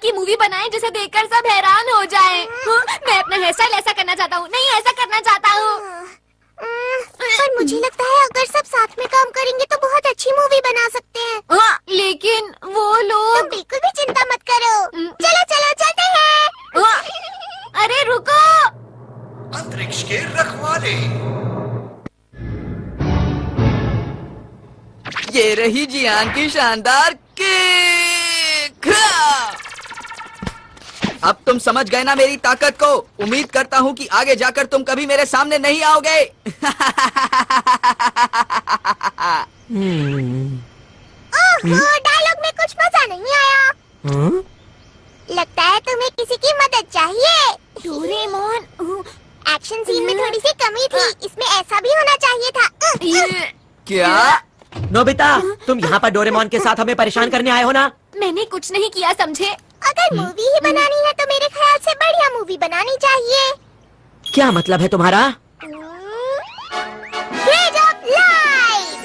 की मूवी बनाएं जिसे देखकर सब हैरान हो जाएं। मैं अपना हेयर स्टाइल ऐसा करना चाहता हूँ, नहीं ऐसा करना चाहता हूँ। पर मुझे लगता है अगर सब साथ में काम करेंगे तो बहुत अच्छी मूवी बना सकते हैं। लेकिन वो लोग। तुम बिल्कुल भी चिंता मत करो। चलो चलो चलते हैं। अरे रुको। अंतरिक्ष के रखवाले। ये रही जियान की शानदार किक। अब तुम समझ गए ना मेरी ताकत को। उम्मीद करता हूँ कि आगे जाकर तुम कभी मेरे सामने नहीं आओगे। डायलॉग में कुछ मजा नहीं आया। लगता है तुम्हें किसी की मदद चाहिए। डोरेमोन, एक्शन सीन में थोड़ी सी कमी थी, इसमें ऐसा भी होना चाहिए था। क्या? नोबिता, तुम यहाँ पर डोरेमोन के साथ हमें परेशान करने आए हो ना? मैंने कुछ नहीं किया, समझे? अगर मूवी ही बनानी है तो मेरे ख्याल से बढ़िया मूवी बनानी चाहिए। क्या मतलब है तुम्हारा? Grade of light.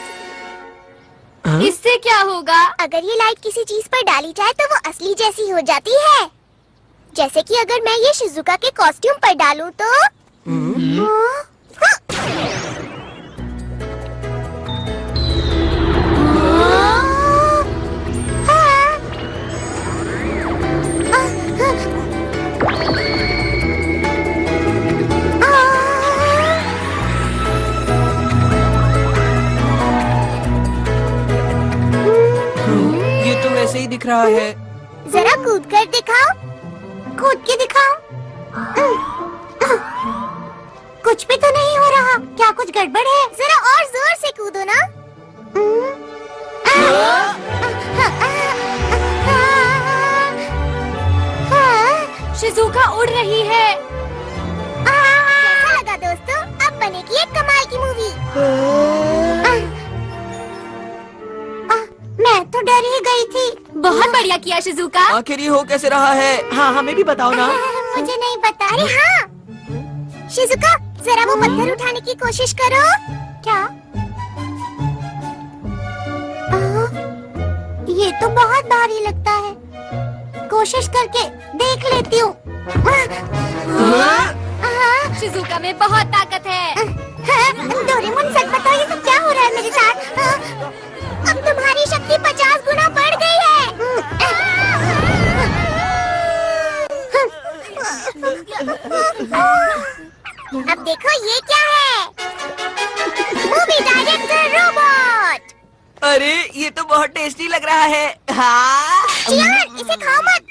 इससे क्या होगा? अगर ये लाइट किसी चीज पर डाली जाए तो वो असली जैसी हो जाती है। जैसे कि अगर मैं ये शिजुका के कॉस्ट्यूम पर डालूं तो ये तो वैसे ही दिख रहा है। जरा कूद कर दिखाओ। कूद के दिखाओ। कुछ भी तो नहीं हो रहा। क्या कुछ गड़बड़ है? जरा और जोर से कूदो ना। शिजुका उड़ रही है। कैसा लगा दोस्तों? अब बनेगी एक कमाल की मूवी। मैं तो डर ही गई थी। बहुत बढ़िया किया शिजुका। आखिर ये हो कैसे रहा है? हाँ, हमें भी बताओ ना। मुझे नहीं बता रही। हाँ शिजुका, जरा वो पत्थर उठाने की कोशिश करो। क्या? ये तो बहुत भारी लगता है। कोशिश करके देख लेती हूँ। शिजुका में बहुत ताकत है। डोरेमोन, सच बताओ ये सब क्या हो रहा है मेरे साथ? अब तुम्हारी शक्ति 50 गुना बढ़ गई है। अब देखो ये क्या है। Movie director robot. अरे ये तो बहुत टेस्टी लग रहा है। हाँ। चियान, इसे खाओ मत।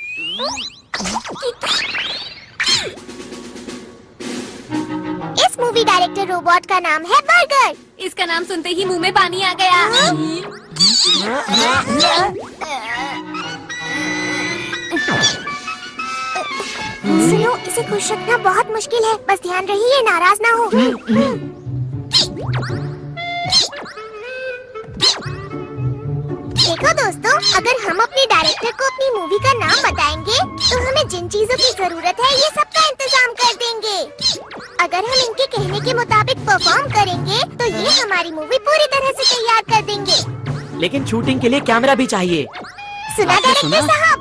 इस मूवी डायरेक्टर रोबोट का नाम है बर्गर। इसका नाम सुनते ही मुंह में पानी आ गया। सुनो, इसे खुश रखना बहुत मुश्किल है। बस ध्यान रहिए, नाराज ना हो। देखो दोस्तों, अगर हम अपने डायरेक्टर को अपनी मूवी का नाम बताएंगे तो हमें जिन चीजों की जरूरत है ये सबका इंतजाम कर देंगे। अगर हम इनके कहने के मुताबिक परफॉर्म करेंगे तो ये हमारी मूवी पूरी तरह से तैयार कर देंगे। लेकिन शूटिंग के लिए कैमरा भी चाहिए। सुना डायरेक्टर साहब?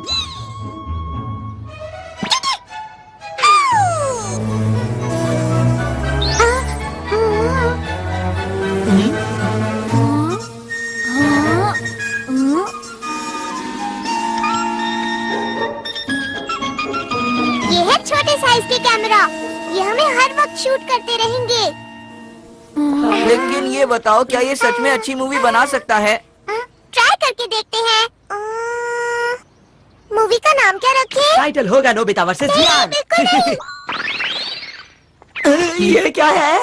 ये है छोटे साइज के कैमरा। ये हमें हर वक्त शूट करते रहेंगे। लेकिन ये बताओ, क्या ये सच में अच्छी मूवी बना सकता है? ट्राई करके देखते हैं। मूवी का नाम क्या रखें? टाइटल होगा नोबिता वर्सेस जियान। बिल्कुल नहीं। ये क्या है?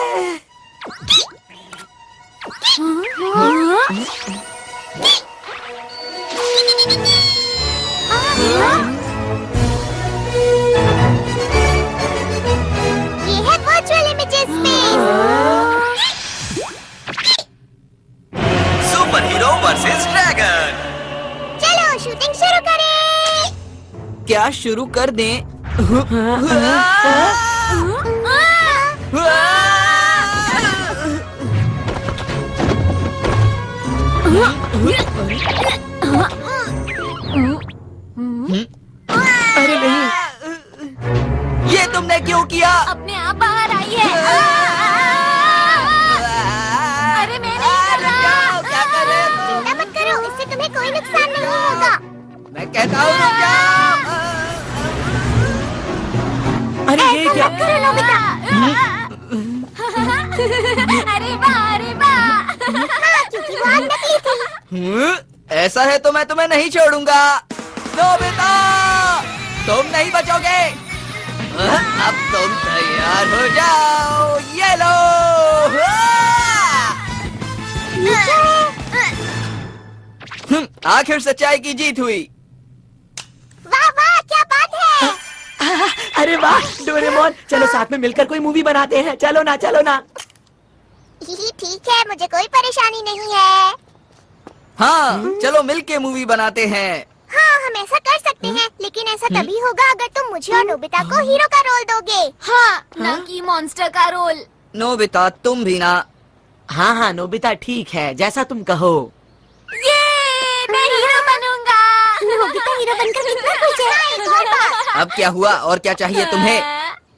ये है वर्चुअल इमेजेस में। Super hero versus dragon. चलो शूटिंग शुरू करें। क्या शुरू कर दें? अपने आप बाहर आई है। अरे मैं नहीं कर रुक रहा। जाओ, क्या कर रहे हो? चिंता मत करो, इससे तुम्हें कोई नुकसान नहीं होगा। मैं कहता हूँ रुक जाओ। अरे ये क्या? मत करो नोबिता। अरे वाह, अरे वाह। हाँ, क्योंकि वो आग नकली थी। ऐसा है तो मैं तुम्हें नहीं छोड़ूंगा। नोबिता, तुम नहीं बचोगे। अब तुम तैयार हो जाओ। ये लो। आखिर सच्चाई की जीत हुई। वाह वाह, क्या बात है। अरे वाह डोरेमोन, चलो साथ में मिलकर कोई मूवी बनाते हैं। चलो ना, चलो ना। ठीक है, मुझे कोई परेशानी नहीं है। हाँ, चलो मिलके मूवी बनाते हैं। हाँ, हम ऐसा कर सकते हैं, लेकिन ऐसा तभी होगा अगर तुम मुझे और नोबिता को हीरो का रोल दोगे। हाँ, ना कि मॉन्स्टर का रोल। नोबिता, तुम भी ना। हाँ हाँ नोबिता, ठीक है, जैसा तुम कहो। ये मैं हीरो बनूंगा। नोबिता हीरो बनकर कितना खुश है। एक और बात, अब क्या हुआ और क्या चाहिए तुम्हें?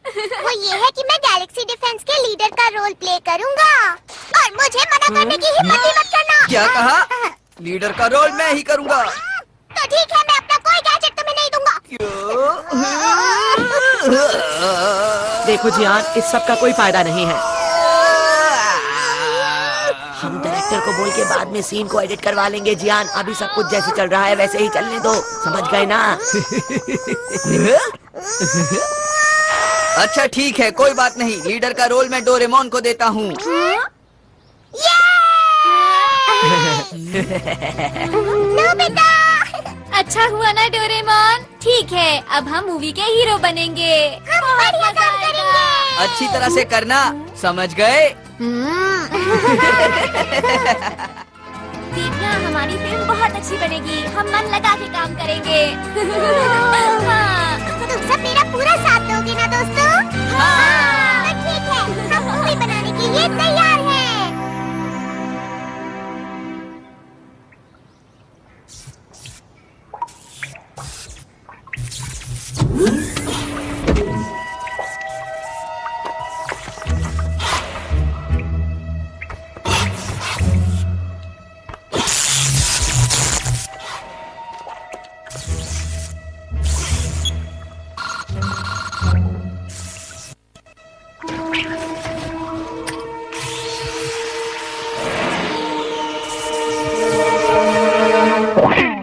वो ये है कि मैं गैलेक्सी डिफेंस के लीडर का रोल प्ले करूंगा और मुझे मना करने की हिम्मत ही मत करना। क्या कहा? लीडर का रोल मैं ही करूंगा। तो ठीक है, मैं अपना कोई गैजेट तुम्हें नहीं दूंगा। देखो जियान, इस सब का कोई फायदा नहीं है। हम डायरेक्टर को बोल के बाद में सीन को एडिट करवा लेंगे जियान। अभी सब कुछ जैसे चल रहा है वैसे ही चलने दो, समझ गए ना? अच्छा ठीक है, कोई बात नहीं। लीडर का रोल मैं डोरेमोन को देता हूँ। नोबिता, अच्छा हुआ ना डोरेमोन। ठीक है, अब हम मूवी के हीरो बनेंगे। हम बढ़िया काम करेंगे। अच्छी तरह से करना, समझ गए? देखना, हमारी फिल्म बहुत अच्छी बनेगी। हम मन लगा के काम करेंगे। हाँ। तुम सब मेरा पूरा साथ दोगे ना दोस्तों? हाँ। तो ठीक है, हम मूवी बनाने के लिए तैयार हैं।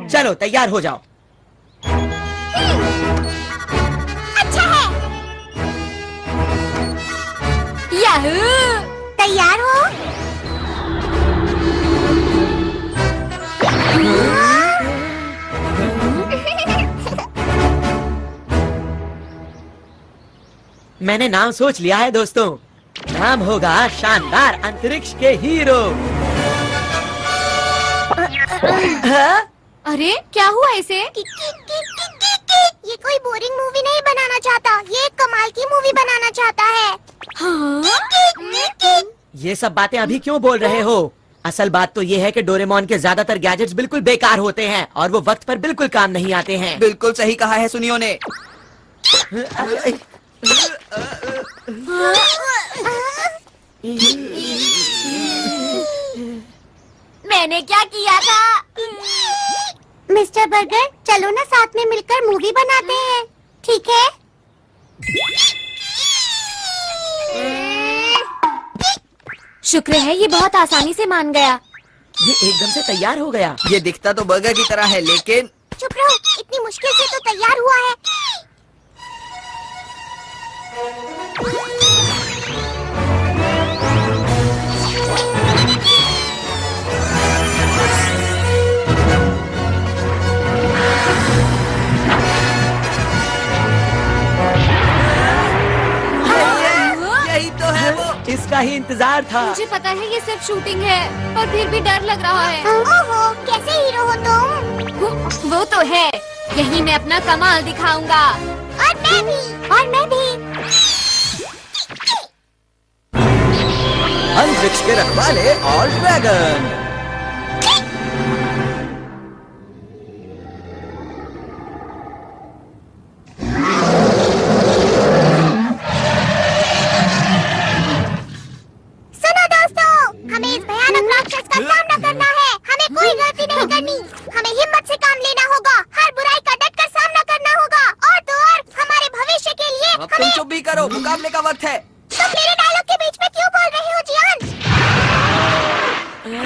चलो तैयार हो जाओ। अच्छा है। याहू! तैयार हो? मैंने नाम सोच लिया है दोस्तों। नाम होगा शानदार अंतरिक्ष के हीरो। अरे क्या हुआ इसे? ये कोई बोरिंग मूवी नहीं बनाना चाहता, ये एक कमाल की मूवी बनाना चाहता है। हाँ? ये सब बातें अभी क्यों बोल रहे हो? असल बात तो ये है कि डोरेमोन के ज्यादातर गैजेट्स बिल्कुल बेकार होते हैं और वो वक्त पर बिल्कुल काम नहीं आते हैं। बिल्कुल सही कहा है सुनियो ने। मैंने क्या किया था? मिस्टर बर्गर, चलो ना साथ में मिलकर मूवी बनाते हैं, ठीक है? शुक्र है ये बहुत आसानी से मान गया। ये एकदम से तैयार हो गया। ये दिखता तो बर्गर की तरह है, लेकिन चुप रहो, इतनी मुश्किल से तो तैयार हुआ है। यही तो है वो। इसका ही इंतजार था। मुझे पता है ये सिर्फ शूटिंग है, पर फिर भी डर लग रहा है। ओहो, कैसे हीरो हो तुम? वो तो है, यही मैं अपना कमाल दिखाऊंगा। और मैं भी, और मैं भी। अंतरिक्ष के रखवाले और ड्रैगन। तुम मेरे डायलॉग के बीच में क्यों बोल रहे हो जियान?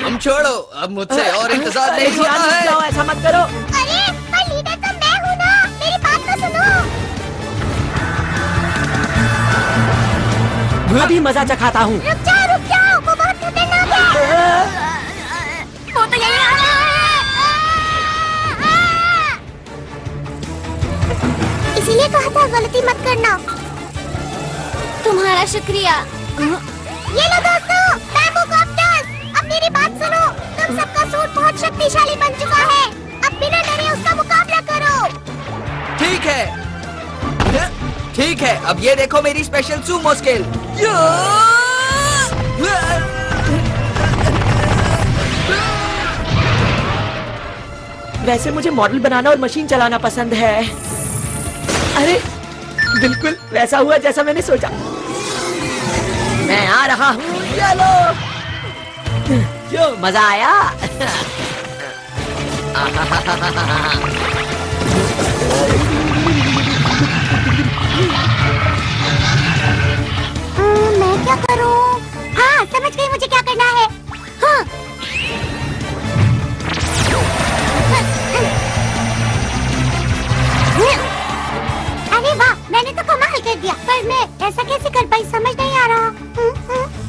तुम छोड़ो, अब मुझसे और इंतजार नहीं होता जियान, रुक है। जाओ, ऐसा मत करो। अरे पर लीडर तो मैं हूँ ना, मेरी बात तो सुनो। अभी मजा चखाता हूँ। रुक जाओ, वो बहुत खतरनाक है। वो तो यही आ रहा इसीलिए कहा था गलती मत करना। है। तुम्हारा शुक्रिया। ये लो दोस्तों, बैम्बू कॉप्टर्स। अब मेरी बात सुनो, तुम सबका सूट बहुत शक्तिशाली बन चुका है। अब बिना डरे उसका मुकाबला करो। ठीक है, ठीक है। अब ये देखो मेरी स्पेशल सुमो स्किल। वैसे मुझे मॉडल बनाना और मशीन चलाना पसंद है। अरे बिल्कुल वैसा हुआ जैसा मैंने सोचा। मैं आ रहा हूँ, चलो। क्यों मजा आया? मैं क्या करूं? हाँ, समझ गई मुझे क्या करना है। हाँ। अरे वाह, मैंने तो कमाल कर दिया। पर मैं ऐसा कैसे कर पाई, समझ नहीं आ रहा।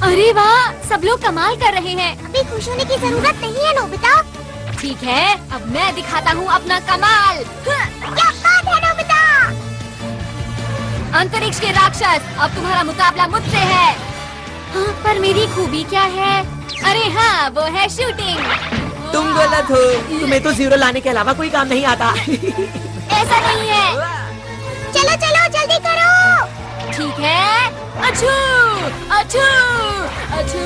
अरे वाह, सब लोग कमाल कर रहे हैं। अभी खुश होने की जरूरत नहीं है नोबिता। ठीक है, अब मैं दिखाता हूँ अपना कमाल। क्या बात है नोबिता? अंतरिक्ष के राक्षस, अब तुम्हारा मुकाबला मुझसे है। हाँ, पर मेरी खूबी क्या है? अरे हाँ, वो है शूटिंग। तुम गलत हो। तुम्हें तो जीरो लाने के अलावा कोई काम नहीं आता। ऐसा नहीं है। चलो चलो जल्दी करो। ठीक है, अछू अछू अछू।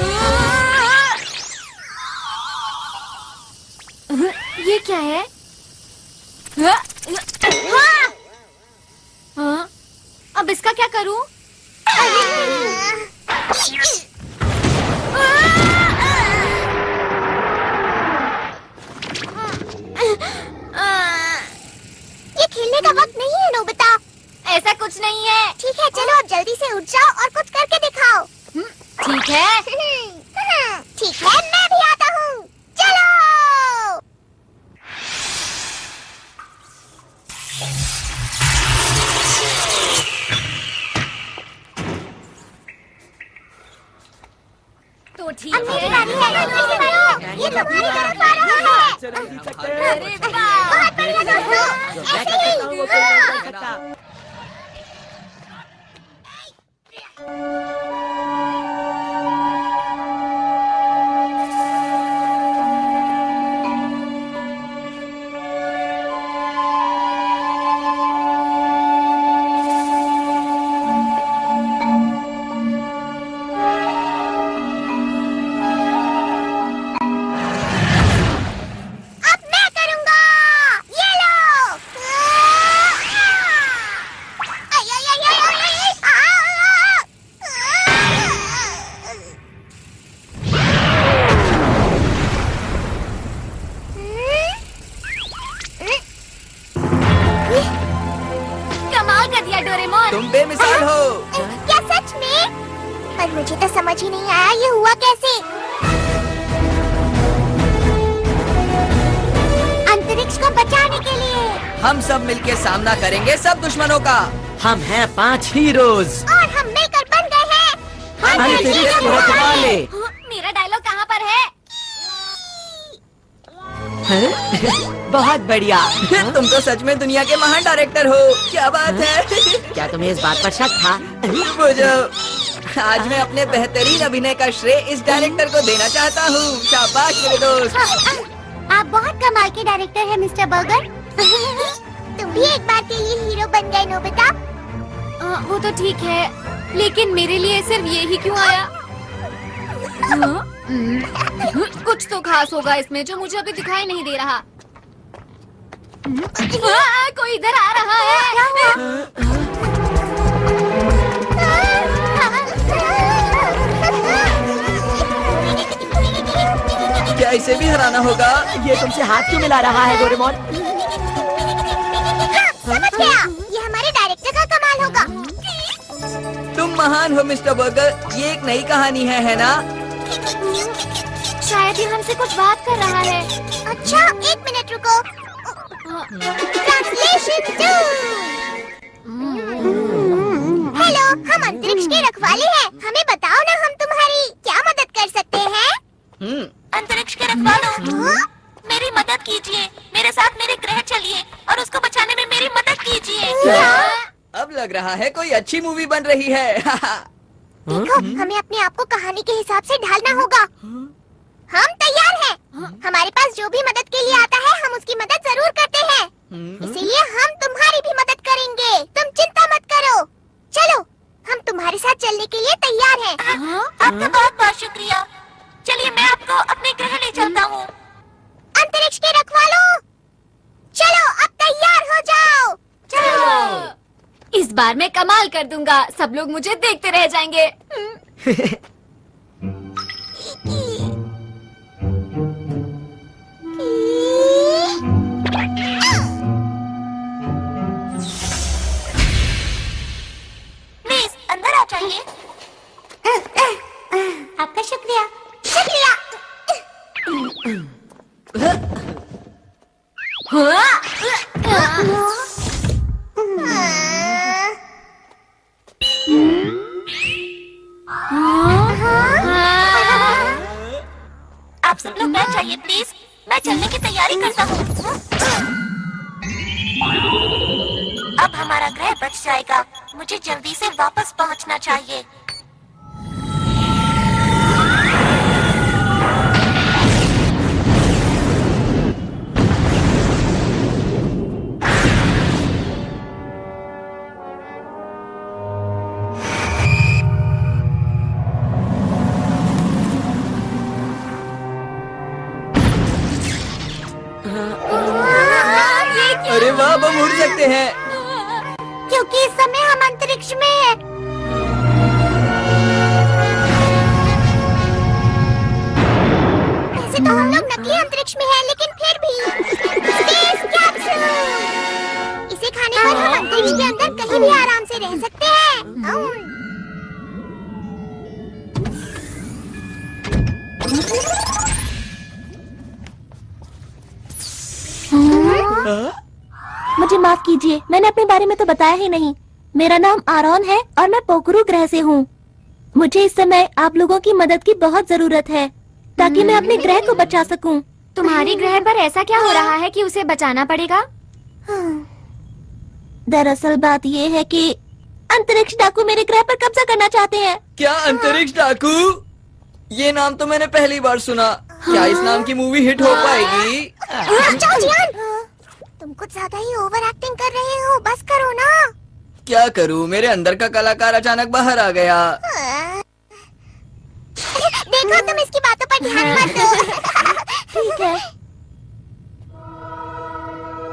ये क्या है? हाँ, अब इसका क्या करूं? ये खेलने का वक्त नहीं है नोबिता। ऐसा कुछ नहीं है। ठीक है, चलो अब जल्दी से उठ जाओ और कुछ करके दिखाओ। ठीक है। ठीक है, मैं भी आता हूँ। चलो। तो ठीक अब मेरी है। बारी है। जल्दी करो। ये तुम्हारी तरफ आ रहा है। अरे वाह। बहुत बढ़िया दोस्तों, ऐसे ही। अब मैं करूंगा। ये लो। आई, आई, आई, आई, आई, आई, कमाल कर दिया डोरेमोन। तुम बेमिसाल हो। क्या सच में? पर मुझे तो समझ ही नहीं आया ये हुआ कैसे। अंतरिक्ष को बचाने के लिए। हम सब मिलके सामना करेंगे सब दुश्मनों का। हम हैं 5 हीरोज। और हम मिलकर बन गए हैं अंतरिक्ष के रखवाले। हाँ, मेरा डायलॉग कहाँ पर है? हैं? बहुत बढ़िया। तुम तो सच में दुनिया के महान डायरेक्टर हो। क्या बात है? क्या तुम्हें इस बात पर शक था? बुझो, आज मैं अपने बेहतरीन अभिनय का श्रेय इस डायरेक्टर को देना चाहता हूँ। शाबाश मेरे दोस्त। आप बहुत कमाल के डायरेक्टर हैं मिस्टर बर्गर। तुम भी एक बार के लिए हीरो बन गए नोबिता। वो तो ठीक है, लेकिन मेरे लिए सिर्फ ये ही क्यों आया? हाँ? कुछ तो खास होगा इसमें जो मुझे अभी दिखाई नहीं दे रहा। कोई इधर आ रहा है। क्या इसे भी हराना होगा? ये तुमसे हाथ क्यों मिला रहा है डोरेमोन? समझ गया, ये हमारे डायरेक्टर का कमाल होगा। तुम महान हो मिस्टर बर्गर। ये एक नई कहानी है ना? शायद ये हमसे कुछ बात कर रहा है। अच्छा, 1 मिनट रुको। ट्रांसलेशन 2। हेलो, हम अंतरिक्ष के रखवाले हैं। हमें बताओ ना, हम तुम्हारी क्या मदद कर सकते हैं? अंतरिक्ष के रखवालों, मेरी मदद कीजिए। मेरे साथ मेरे ग्रह चलिए और उसको बचाने में मेरी मदद कीजिए। अब लग रहा है कोई अच्छी मूवी बन रही है। देखो, हमें अपने आप को कहानी के हिसाब से ढालना होगा। हम तैयार हैं। हमारे पास जो भी मदद के लिए आता है, हम उसकी मदद जरूर करते हैं। इसीलिए हम तुम्हारी भी मदद करेंगे। तुम चिंता मत करो। चलो, हम तुम्हारे साथ चलने के लिए तैयार हैं। आपका बहुत बहुत शुक्रिया। चलिए, मैं आपको अपने ग्रह ले चलता हूँ। अंतरिक्ष के रखवालों, चलो अब तैयार हो जाओ। चलो। इस बार मैं कमाल कर दूंगा। सब लोग मुझे देखते रह जाएंगे। प्लीज अंदर आ जाइए। आपका शुक्रिया। शुक्रिया। आप सब लोग बैठ जाइए प्लीज। मैं चलने की तैयारी करता हूँ। अब हमारा ग्रह बच जाएगा। मुझे जल्दी से वापस पहुँचना चाहिए। अरे वाह, अब हम उड़ सकते हैं। क्योंकि इस समय हम अंतरिक्ष में हैं। वैसे तो हम लोग नकली अंतरिक्ष में हैं, लेकिन फिर भी स्पेस कैप्सूल। इसे खाने पर हम अंतरिक्ष के अंदर कहीं भी आराम से रह सकते हैं। मुझे माफ कीजिए, मैंने अपने बारे में तो बताया ही नहीं। मेरा नाम आरोन है और मैं पोखरू ग्रह से हूँ। मुझे इस समय आप लोगों की मदद की बहुत जरूरत है ताकि मैं अपने ग्रह को बचा सकूं। तुम्हारी ग्रह पर ऐसा क्या हो रहा है कि उसे बचाना पड़ेगा? दरअसल बात ये है कि अंतरिक्ष डाकू मेरे ग्रह पर कब्जा करना चाहते हैं। क्या अंतरिक्ष डाकू? ये नाम तो मैंने पहली बार सुना। क्या इस नाम की मूवी हिट हो पाएगी? जाओ जियान, तुम कुछ ज्यादा ही ओवर एक्टिंग कर रहे हो। बस करो ना। क्या करूं, मेरे अंदर का कलाकार अचानक बाहर आ गया। देखो, तुम इसकी बातों पर ध्यान मत दो। ठीक है।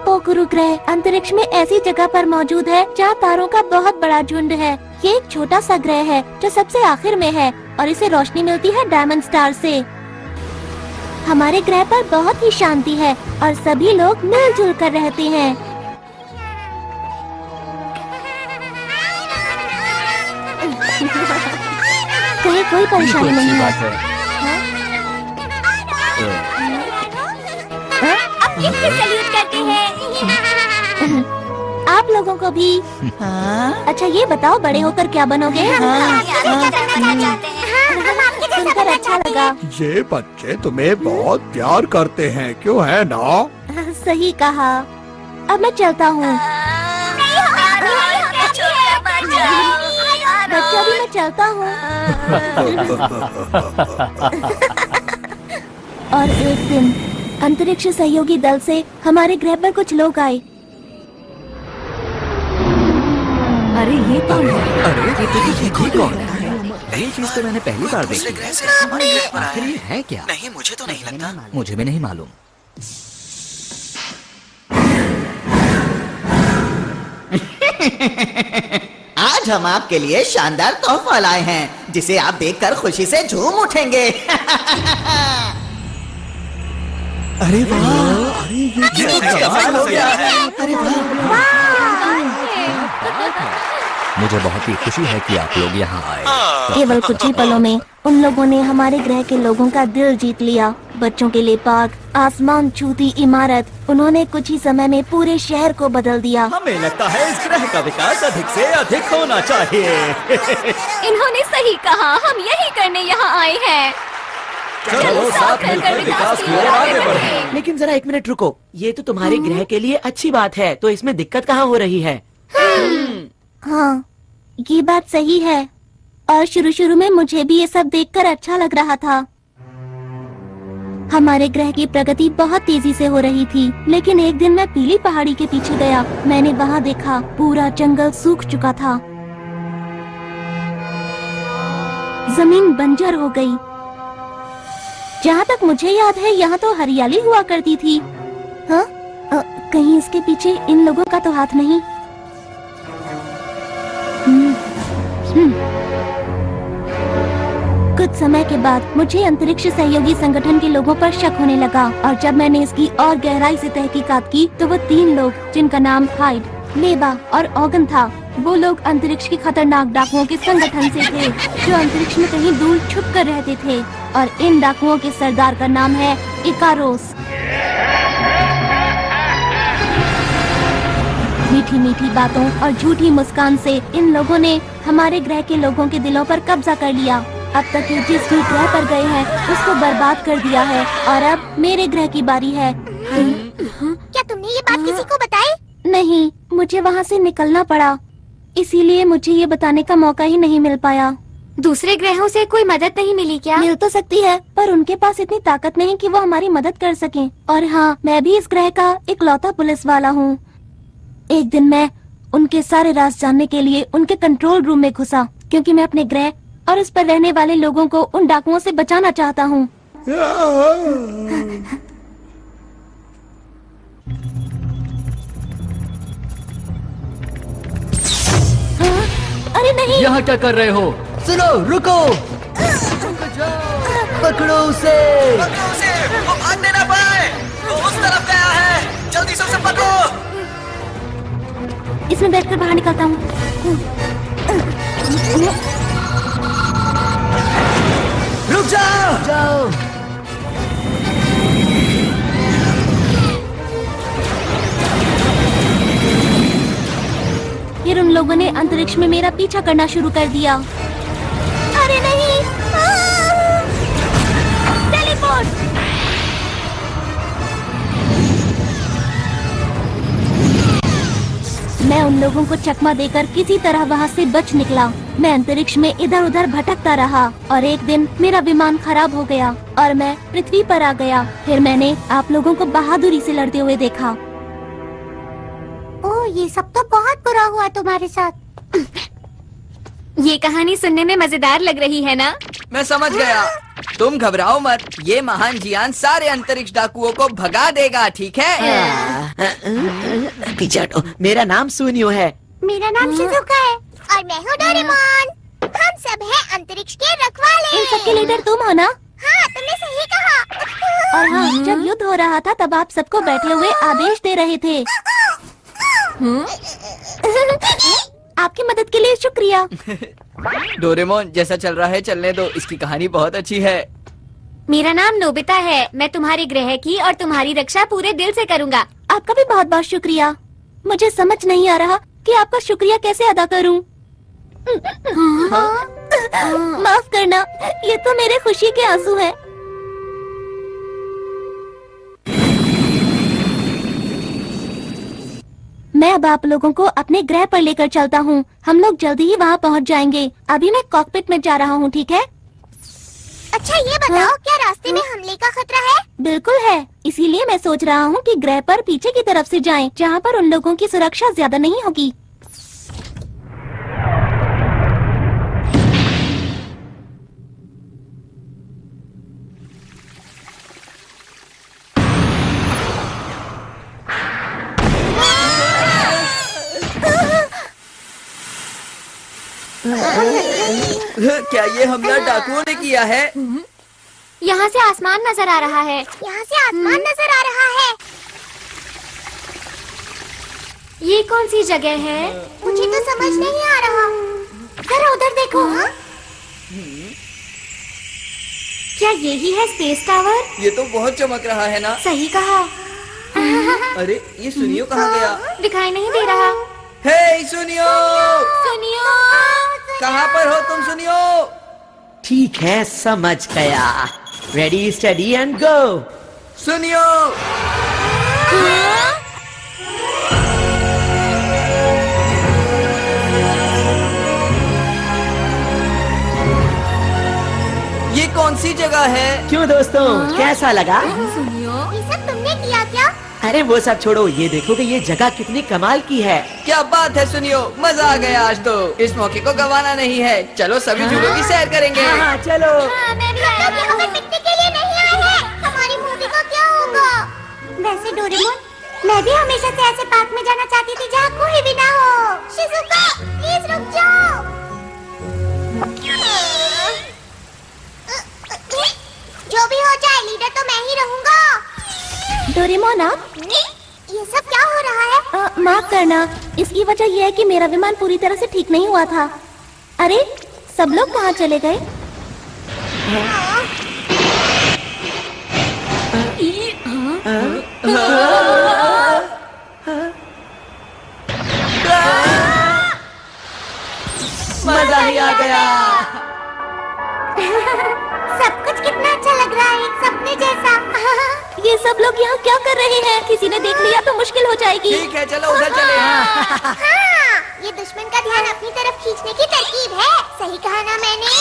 पोखरू ग्रह अंतरिक्ष में ऐसी जगह पर मौजूद है जहाँ तारों का बहुत बड़ा झुंड है। ये एक छोटा सा ग्रह है जो सबसे आखिर में है और इसे रोशनी मिलती है डायमंड स्टार से। हमारे ग्रह पर बहुत ही शांति है और सभी लोग मिलजुल कर रहते हैं। कहीं कोई परेशानी नहीं है। अब किसकी सैल्यूट करते हैं? आप लोगों को भी। अच्छा ये बताओ, बड़े होकर क्या बनोगे? सुनकर अच्छा लगा। ये बच्चे तुम्हें बहुत प्यार करते हैं, क्यों है ना? सही कहा। अब मैं चलता हूँ। बच्चा भी मैं चलता हूँ। और एक दिन अंतरिक्ष सहयोगी दल से हमारे ग्रह पर कुछ लोग आए। अरे ये कौन है? अरे ये कौन है? ये चीज तो मैंने पहली बार देखी। ग्रह से हमारे ग्रह पर आखिर आया ये है क्या? नहीं, मुझे तो नहीं लगता। मुझे भी नहीं मालूम। आज हम आपके लिए शानदार तोहफा लाए हैं जिसे आप देखकर खुशी से झूम उठेंगे। अरे वाह, अरे ये कैसे हो गया है? अरे वाह। मुझे बहुत ही खुशी है कि आप लोग यहाँ आए। केवल कुछ ही पलों में उन लोगों ने हमारे ग्रह के लोगों का दिल जीत लिया। बच्चों के लिए पार्क, आसमान छूती इमारत, उन्होंने कुछ ही समय में पूरे शहर को बदल दिया। हमें लगता है इस ग्रह का विकास अधिक से अधिक होना चाहिए। इन्होंने सही कहा, हम यही करने यहाँ आए हैं। चलो साथ मिलकर विकास की ओर आगे बढ़ें। लेकिन जरा एक मिनट रुको, ये तो तुम्हारे ग्रह के लिए अच्छी बात है, तो इसमें दिक्कत कहाँ हो रही है? हाँ, ये बात सही है। और शुरू शुरू में मुझे भी ये सब देखकर अच्छा लग रहा था। हमारे ग्रह की प्रगति बहुत तेजी से हो रही थी, लेकिन एक दिन मैं पीली पहाड़ी के पीछे गया। मैंने वहाँ देखा पूरा जंगल सूख चुका था, जमीन बंजर हो गई। जहाँ तक मुझे याद है यहाँ तो हरियाली हुआ करती थी। हाँ, कहीं इसके पीछे इन लोगों का तो हाथ नहीं? कुछ समय के बाद मुझे अंतरिक्ष सहयोगी संगठन के लोगों पर शक होने लगा, और जब मैंने इसकी और गहराई से तहकीकात की तो वो 3 लोग, जिनका नाम हाइड, लेबा और ऑगन था, वो लोग अंतरिक्ष की खतरनाक डाकुओं के संगठन से थे, जो अंतरिक्ष में कहीं दूर छुप कर रहते थे। और इन डाकुओं के सरदार का नाम है इकारोस। मीठी मीठी बातों और झूठी मुस्कान से इन लोगों ने हमारे ग्रह के लोगों के दिलों पर कब्जा कर लिया। अब तक ये जिस भी ग्रह पर गए हैं उसको बर्बाद कर दिया है, और अब मेरे ग्रह की बारी है। क्या तुमने ये बात किसी को बताई? नहीं, मुझे वहाँ से निकलना पड़ा, इसीलिए मुझे ये बताने का मौका ही नहीं मिल पाया। दूसरे ग्रहों से कोई मदद नहीं मिली क्या? मिल तो सकती है, पर उनके पास इतनी ताकत नहीं कि वो हमारी मदद कर सकें। और हाँ, मैं भी इस ग्रह का इकलौता पुलिस वाला हूँ। एक दिन मैं उनके सारे राज जानने के लिए उनके कंट्रोल रूम में घुसा, क्योंकि मैं अपने ग्रह और उस पर रहने वाले लोगों को उन डाकुओं से बचाना चाहता हूँ। हाँ? अरे नहीं! यहाँ क्या कर रहे हो? सुनो, रुको! पकड़ो उसे! वो भागने ना पाए। वो उस तरफ गया है। जल्दी से उसे पकड़ो। इसमें बैठकर बाहर निकलता हूँ। रुक जाओ! फिर उन लोगों ने अंतरिक्ष में मेरा पीछा करना शुरू कर दिया। अरे नहीं! टेलीपोर्ट! मैं उन लोगों को चकमा देकर किसी तरह वहाँ से बच निकला। मैं अंतरिक्ष में इधर उधर भटकता रहा, और एक दिन मेरा विमान खराब हो गया और मैं पृथ्वी पर आ गया। फिर मैंने आप लोगों को बहादुरी से लड़ते हुए देखा। ओह, ये सब तो बहुत बुरा हुआ तुम्हारे साथ। ये कहानी सुनने में मजेदार लग रही है ना? मैं समझ गया। तुम घबराओ मत, ये महान जियान सारे अंतरिक्ष डाकुओं को भगा देगा, ठीक है? पीछे हटो, मेरा नाम सुनियो है। मेरा नाम शिजुका है और मैं हूँ डोरेमोन। हम सब हैं अंतरिक्ष के रखवाले। इन सबके लीडर तुम हो ना? हाँ, तुमने सही कहा। और हाँ, जब युद्ध हो रहा था तब आप सबको बैठे हुए आदेश दे रहे थे। आपकी मदद के लिए शुक्रिया। डोरेमोन, जैसा चल रहा है चलने दो, इसकी कहानी बहुत अच्छी है। मेरा नाम नोबिता है। मैं तुम्हारे ग्रह की और तुम्हारी रक्षा पूरे दिल से करूँगा। आपका भी बहुत बहुत शुक्रिया। मुझे समझ नहीं आ रहा कि आपका शुक्रिया कैसे अदा करूं। माफ करना, ये तो मेरे खुशी के आंसू हैं। मैं अब आप लोगों को अपने ग्रह पर लेकर चलता हूँ। हम लोग जल्दी ही वहाँ पहुँच जाएंगे। अभी मैं कॉकपिट में जा रहा हूँ, ठीक है? अच्छा, ये बताओ, क्या रास्ते में हमले का खतरा है? बिल्कुल है, इसीलिए मैं सोच रहा हूँ कि ग्रह पर पीछे की तरफ से जाएं, जहाँ पर उन लोगों की सुरक्षा ज्यादा नहीं होगी। क्या ये हमला डाकुओं ने किया है? यहाँ से आसमान नजर आ रहा है। यहाँ से आसमान नजर आ रहा है। ये कौन सी जगह है? मुझे तो समझ नहीं आ रहा। जरा उधर देखो। क्या यही है स्पेस टावर? ये तो बहुत चमक रहा है ना। सही कहा। अरे ये सुनियो कहाँ गया? दिखाई नहीं दे रहा। हे सुनियो, सुनियो, कहाँ पर हो तुम सुनियो? ठीक है, समझ गया। Ready steady and go. सुनियो, ये कौन सी जगह है? क्यों दोस्तों, कैसा लगा? सुनियो, ये सब तुमने किया क्या? अरे वो सब छोड़ो, ये देखो कि ये जगह कितनी कमाल की है। क्या बात है सुनियो, मजा आ गया आज तो। इस मौके को गंवाना नहीं है। चलो सभी झूलों की सैर करेंगे। हाँ, चलो। मैं भी आया। यहाँ पर पिकनिक के लिए नहीं आए हैं। हमारी मूवी का क्या होगा? वैसे डोरेमोन, मैं भी हमेशा से ऐसे पार्क में जाना चाहती थी जहाँ कोई भी ना हो। शिजुका, प्लीज रुक जाओ। जो भी हो जाए, लीडर तो मैं ही रहूँगा। डोरेमोन आप? ये सब क्या हो रहा है? माफ करना, इसकी वजह यह है कि मेरा विमान पूरी तरह से ठीक नहीं हुआ था। अरे सब लोग कहाँ चले गए? मजा ही आ गया। सब कुछ कितना अच्छा लग रहा है, एक सपने जैसा। ये सब लोग यहाँ क्या कर रहे हैं? किसी ने देख लिया तो मुश्किल हो जाएगी। ठीक है, चलो उधर चले। हाँ, ये दुश्मन का ध्यान अपनी तरफ खींचने की तरकीब है। सही कहा ना मैंने?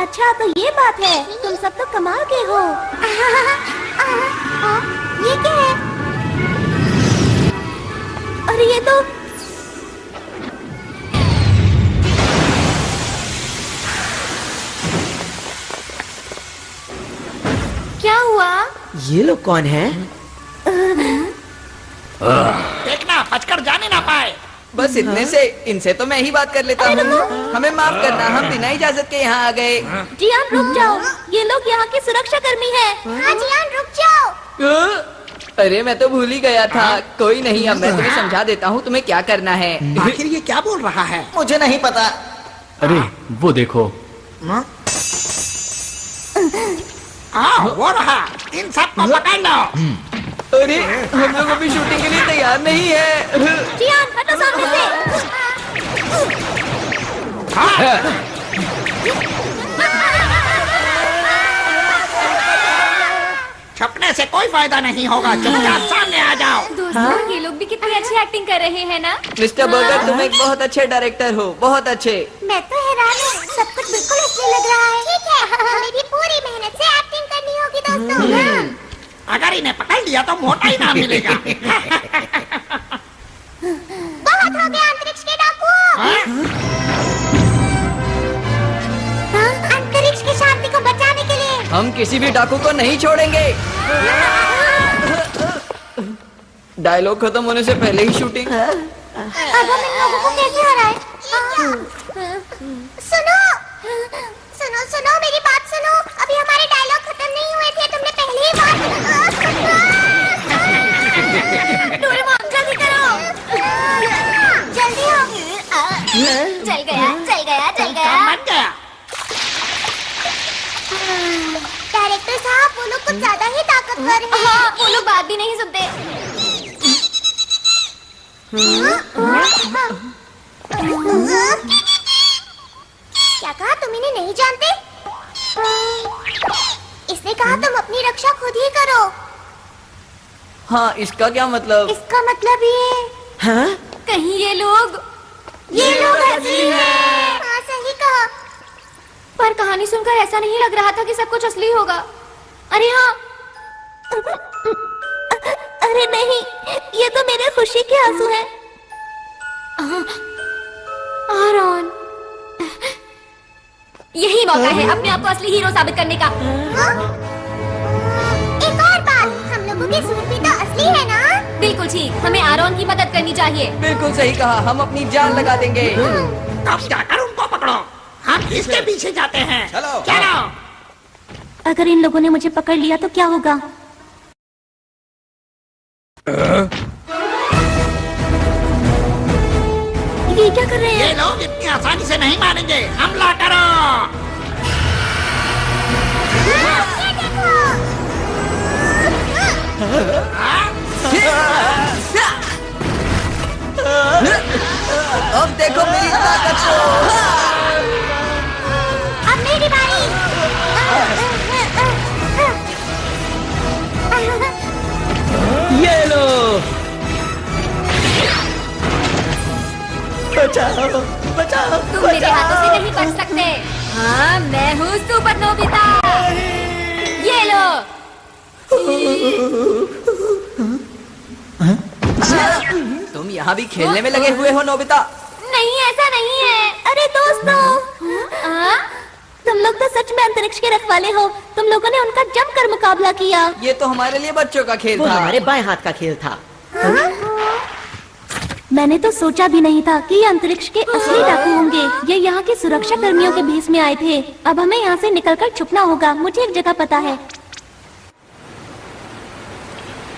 अच्छा तो ये बात है, तुम सब तो कमाल के हो। ये क्या है? अरे ये तो क्या हुआ? ये लोग कौन हैं? देखना बचकर जाने ना पाए। बस इतने से, इनसे तो मैं ही बात कर लेता हूँ। हमें माफ करना, हम बिना इजाजत के यहाँ आ गए। जियान रुक जाओ, ये लोग यहाँ के सुरक्षा कर्मी हैं। हाँ जियान रुक जाओ। अरे मैं तो भूल ही गया था। कोई नहीं, अब मैं तुम्हें समझा देता हूँ तुम्हें क्या करना है। आखिर ये क्या बोल रहा है? मुझे नहीं पता। अरे वो देखो। वो रहा, इन सब को पकड़ लो। अरे हम लोग अभी शूटिंग के लिए तैयार नहीं है। जियान हटो सामने से। छपने से कोई फायदा नहीं होगा, चुपचाप सामने आ जाओ। दोस्तों, ये लोग भी कितनी अच्छी एक्टिंग कर रहे हैं ना? मिस्टर बर्गर, तुम एक बहुत अच्छे डायरेक्टर हो, बहुत अच्छे। मैं तो हैरान हूँ, सब कुछ बिल्कुल असली लग रहा है। ठीक है, हमें भी पूरी मेहनत से एक्टिंग करनी होगी दोस्तों। अगर इन्हें पकड़ लिया तो मोटा ही नाम मिलेगा। बहुत हो गया अंतरिक्ष के डाकू। अंतरिक्ष की शांति को बचाने के लिए हम किसी भी डाकू को नहीं छोड़ेंगे। डायलॉग खत्म होने से पहले ही शूटिंग। अब हम इन लोगों को कैसे हराएं? सुनो सुनो सुनो, मेरी बात सुनो। अभी हमारे डायलॉग खत्म नहीं हुए थे, तुमने पहले ही बात। डोरेमोन जल्दी करो। जल्दी हो। चल गया, चल गया, चल गया। मत गया। डायरेक्टर साहब, वो लोग कुछ ज्यादा ही ताकतवर हैं। हाँ, वो लोग बात भी नहीं सुनते। क्या कहा? तुम इन्हें नहीं जानते? इसने कहा तुम अपनी रक्षा खुद ही करो। हाँ, इसका क्या मतलब? इसका मतलब ये हाँ? कहीं ये लोग असली हैं। हाँ सही कहा। पर कहानी सुनकर ऐसा नहीं लग रहा था कि सब कुछ असली होगा। अरे हाँ, अरे नहीं, ये तो मेरे खुशी के आंसू हैं। आरॉन, यही मौका है अपने आप को असली हीरो साबित करने का। एक और बात, हम लोगों के सूट भी तो असली है ना? बिल्कुल ठीक, हमें आरॉन की मदद करनी चाहिए। बिल्कुल सही कहा, हम अपनी जान लगा देंगे। तब जाकर उनको पकड़ो, हम इसके पीछे जाते हैं। चलो। चलो। अगर इन लोगों ने मुझे पकड़ लिया तो क्या होगा? रहे ये हैं। लोग इतनी आसानी से नहीं मानेंगे। हमला करो। ये देखो। अब देखो मेरी ताकत को। अब मेरी बारी। ये लो। बचाओ, बचाओ, तुम मेरे हाथों से नहीं बच सकते। हाँ, मैं हूँ सुपर नोबिता। ये लो। तुम यहाँ भी खेलने में लगे हुए हो नोबिता? नहीं, ऐसा नहीं है। अरे दोस्तों, तुम लोग तो सच में अंतरिक्ष के रखवाले हो। तुम लोगों ने उनका जमकर मुकाबला किया। ये तो हमारे लिए बच्चों का खेल वो था। हमारे बाएं हाथ का खेल था। मैंने तो सोचा भी नहीं था कि ये अंतरिक्ष के असली डाकू होंगे। ये यहाँ के सुरक्षा कर्मियों के भेष में आए थे। अब हमें यहाँ से निकलकर छुपना होगा। मुझे एक जगह पता है।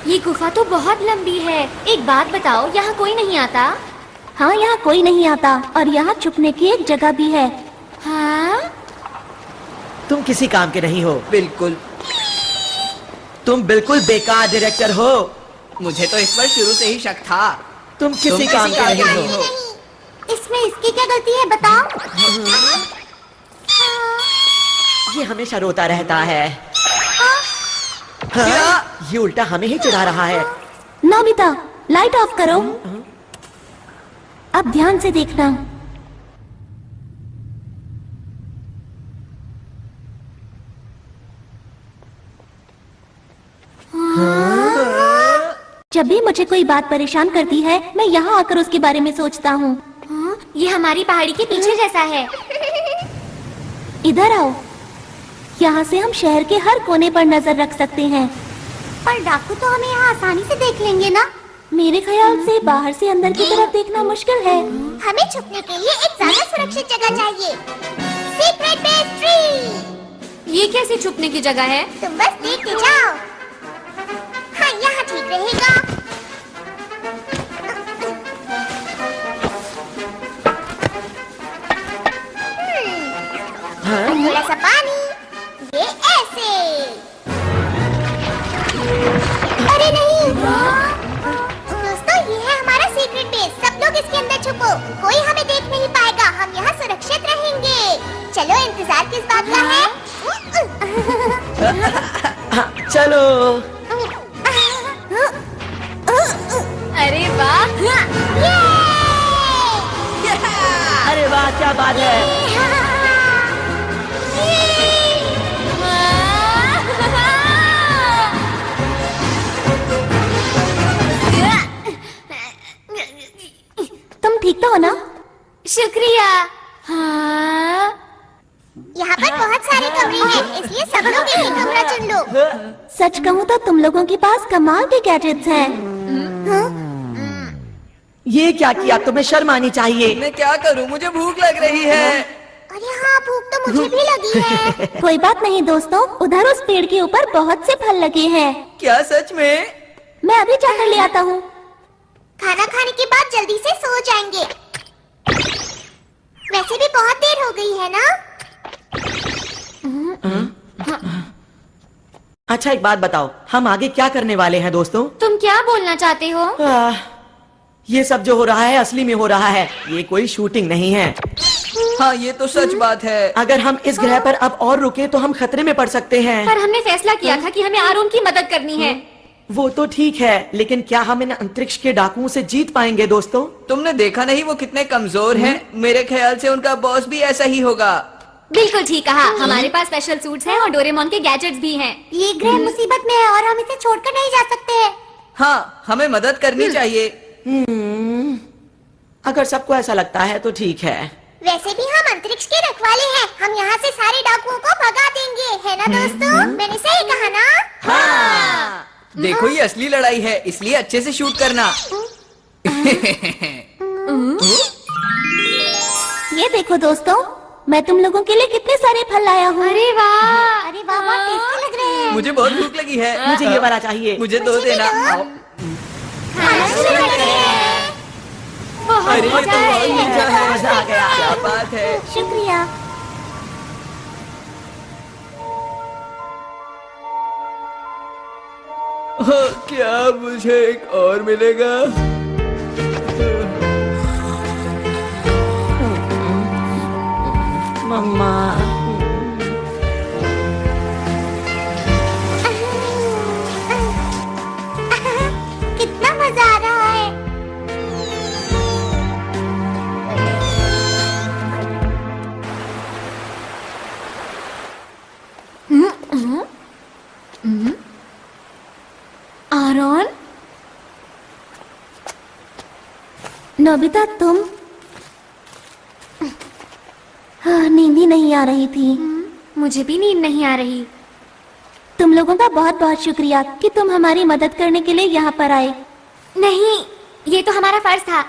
ये गुफा तो बहुत लंबी है। एक बात बताओ, यहाँ कोई नहीं आता? हाँ, यहाँ कोई नहीं आता और यहाँ छुपने की एक जगह भी है। हाँ? तुम किसी काम के नहीं हो। बिल्कुल। तुम बिल्कुल बेकार डायरेक्टर हो। मुझे तो इस पर शुरू से ही शक था। तुम किसी काम के नहीं हो। इसमें इसकी क्या गलती है बताओ? ये हमेशा रोता रहता है। हाँ, ये उल्टा हमें ही चिढ़ा रहा है। नोबिता, लाइट ऑफ करो। अब ध्यान से देखना। जब भी मुझे कोई बात परेशान करती है, मैं यहाँ आकर उसके बारे में सोचता हूँ। ये हमारी पहाड़ी के पीछे जैसा है। इधर आओ। यहाँ से हम शहर के हर कोने पर नजर रख सकते हैं। पर डाकू तो हमें यहाँ आसानी से देख लेंगे ना? मेरे ख्याल से बाहर से अंदर की तरफ देखना मुश्किल है। हमें छुपने के लिए एक ज्यादा सुरक्षित जगह चाहिए। Secret base tree. ये कैसे छुपने की जगह है? तुम बस देखते जाओ। हाँ, यहाँ ठीक रहेगा। थोड़ा सा पानी। ये ऐसे। अरे नहीं। दोस्तों, ये है हमारा सीक्रेट बेस। सब लोग इसके अंदर छुपो। कोई हमें देख नहीं पाएगा। हम यहाँ सुरक्षित रहेंगे। चलो, इंतजार किस बात का है? हाँ, चलो। अरे वाह! अरे वाह, क्या बात है। तुम ठीक तो हो ना? शुक्रिया। हाँ? यहाँ पर बहुत सारे कमरे हैं, इसलिए सब लोग एक ही कमरा चुन लो। सच कहूँ तो तुम लोगों के पास कमाल के गैजेट्स हैं। ये क्या किया? तुम्हें शर्म आनी चाहिए। मैं क्या करूं? मुझे भूख लग रही है। अरे हाँ, भूख तो मुझे भी लगी है। कोई बात नहीं दोस्तों, उधर उस पेड़ के ऊपर बहुत से फल लगे हैं। क्या सच में? मैं अभी जाकर ले आता हूँ। खाना खाने के बाद जल्दी से सो जाएंगे। वैसे भी बहुत देर हो गई है ना? अच्छा, एक बात बताओ, हम आगे क्या करने वाले हैं दोस्तों? तुम क्या बोलना चाहते हो? ये सब जो हो रहा है असली में हो रहा है। ये कोई शूटिंग नहीं है। हाँ, ये तो सच बात है। अगर हम इस ग्रह पर अब और रुके तो हम खतरे में पड़ सकते हैं। पर हमने फैसला किया था कि हमें आरून की मदद करनी है। वो तो ठीक है, लेकिन क्या हम इन अंतरिक्ष के डाकुओं से जीत पाएंगे दोस्तों? तुमने देखा नहीं वो कितने कमजोर हैं? मेरे ख्याल से उनका बॉस भी ऐसा ही होगा। बिल्कुल ठीक कहा। हमारे पास स्पेशल सूट्स हैं और डोरेमोन के गैजेट्स भी हैं। ये ग्रह मुसीबत में है और हम इसे छोड़कर नहीं जा सकते। हाँ, हमें मदद करनी चाहिए। अगर सबको ऐसा लगता है तो ठीक है। वैसे भी हम अंतरिक्ष के रखवाले हैं। हम यहाँ से सारे डाकुओं को भगा देंगे, है ना दोस्तों? मैंने सही कहा ना? हाँ। देखो, ये असली लड़ाई है, इसलिए अच्छे से शूट करना। ये देखो दोस्तों, मैं तुम लोगों के लिए कितने सारे फल लाया हूँ। अरे वाह! अरे वाह, बहुत टेस्टी लग रहे हैं। मुझे बहुत भूख लगी है। मुझे ये वाला चाहिए। मुझे दो देना। आओ। खाना शुरू करते हैं। बहुत अरे ये मजा तो बहुत है। मजा है, मजा आ गया। क्या बात है। शुक्रिया। क्या मुझे एक और मिलेगा? मम्मा। कितना मजा आ रहा है। आरोन, नोबिता तुम? हाँ, नींद ही नहीं आ रही थी। मुझे भी नींद नहीं आ रही। तुम लोगों का बहुत बहुत शुक्रिया कि तुम हमारी मदद करने के लिए यहाँ पर आए। नहीं, ये तो हमारा फर्ज था।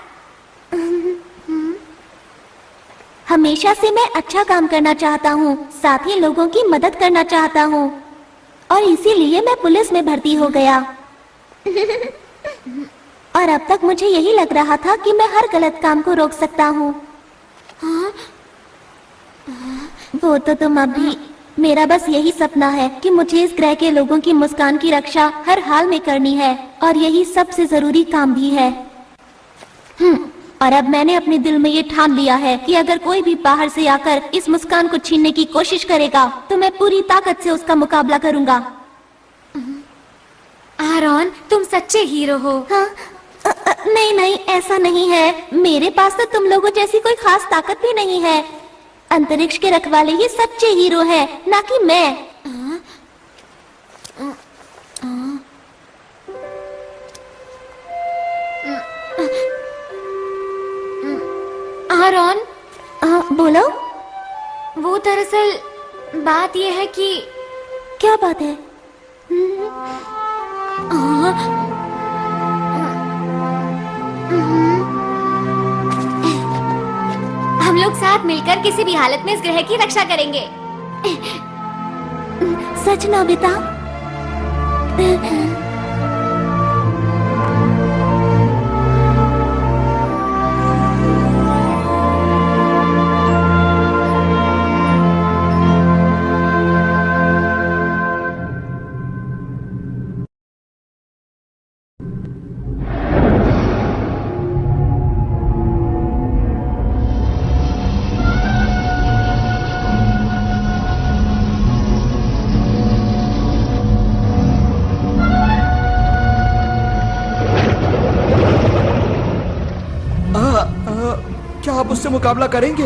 हमेशा से मैं अच्छा काम करना चाहता हूँ, साथ ही लोगों की मदद करना चाहता हूँ, और इसीलिए मैं पुलिस में भर्ती हो गया। और अब तक मुझे यही लग रहा था कि मैं हर गलत काम को रोक सकता हूँ। वो तो तुम अभी। मेरा बस यही सपना है कि मुझे इस ग्रह के लोगों की मुस्कान की रक्षा हर हाल में करनी है, और यही सबसे जरूरी काम भी है। और अब मैंने अपने दिल में ये ठान लिया है कि अगर कोई भी बाहर से आकर इस मुस्कान को छीनने की कोशिश करेगा तो मैं पूरी ताकत से उसका मुकाबला करूंगा। आरोन, तुम सच्चे हीरो हो। हाँ? नहीं नहीं, ऐसा नहीं है। मेरे पास तो तुम लोगों जैसी कोई खास ताकत भी नहीं है। अंतरिक्ष के रखवाले ही सच्चे हीरो हैं, ना कि मैं। आरोन, बोलो। वो दरअसल बात ये है कि। क्या बात है? हम लोग साथ मिलकर किसी भी हालत में इस ग्रह की रक्षा करेंगे। सच नोबिता? क्या आप उससे मुकाबला करेंगे?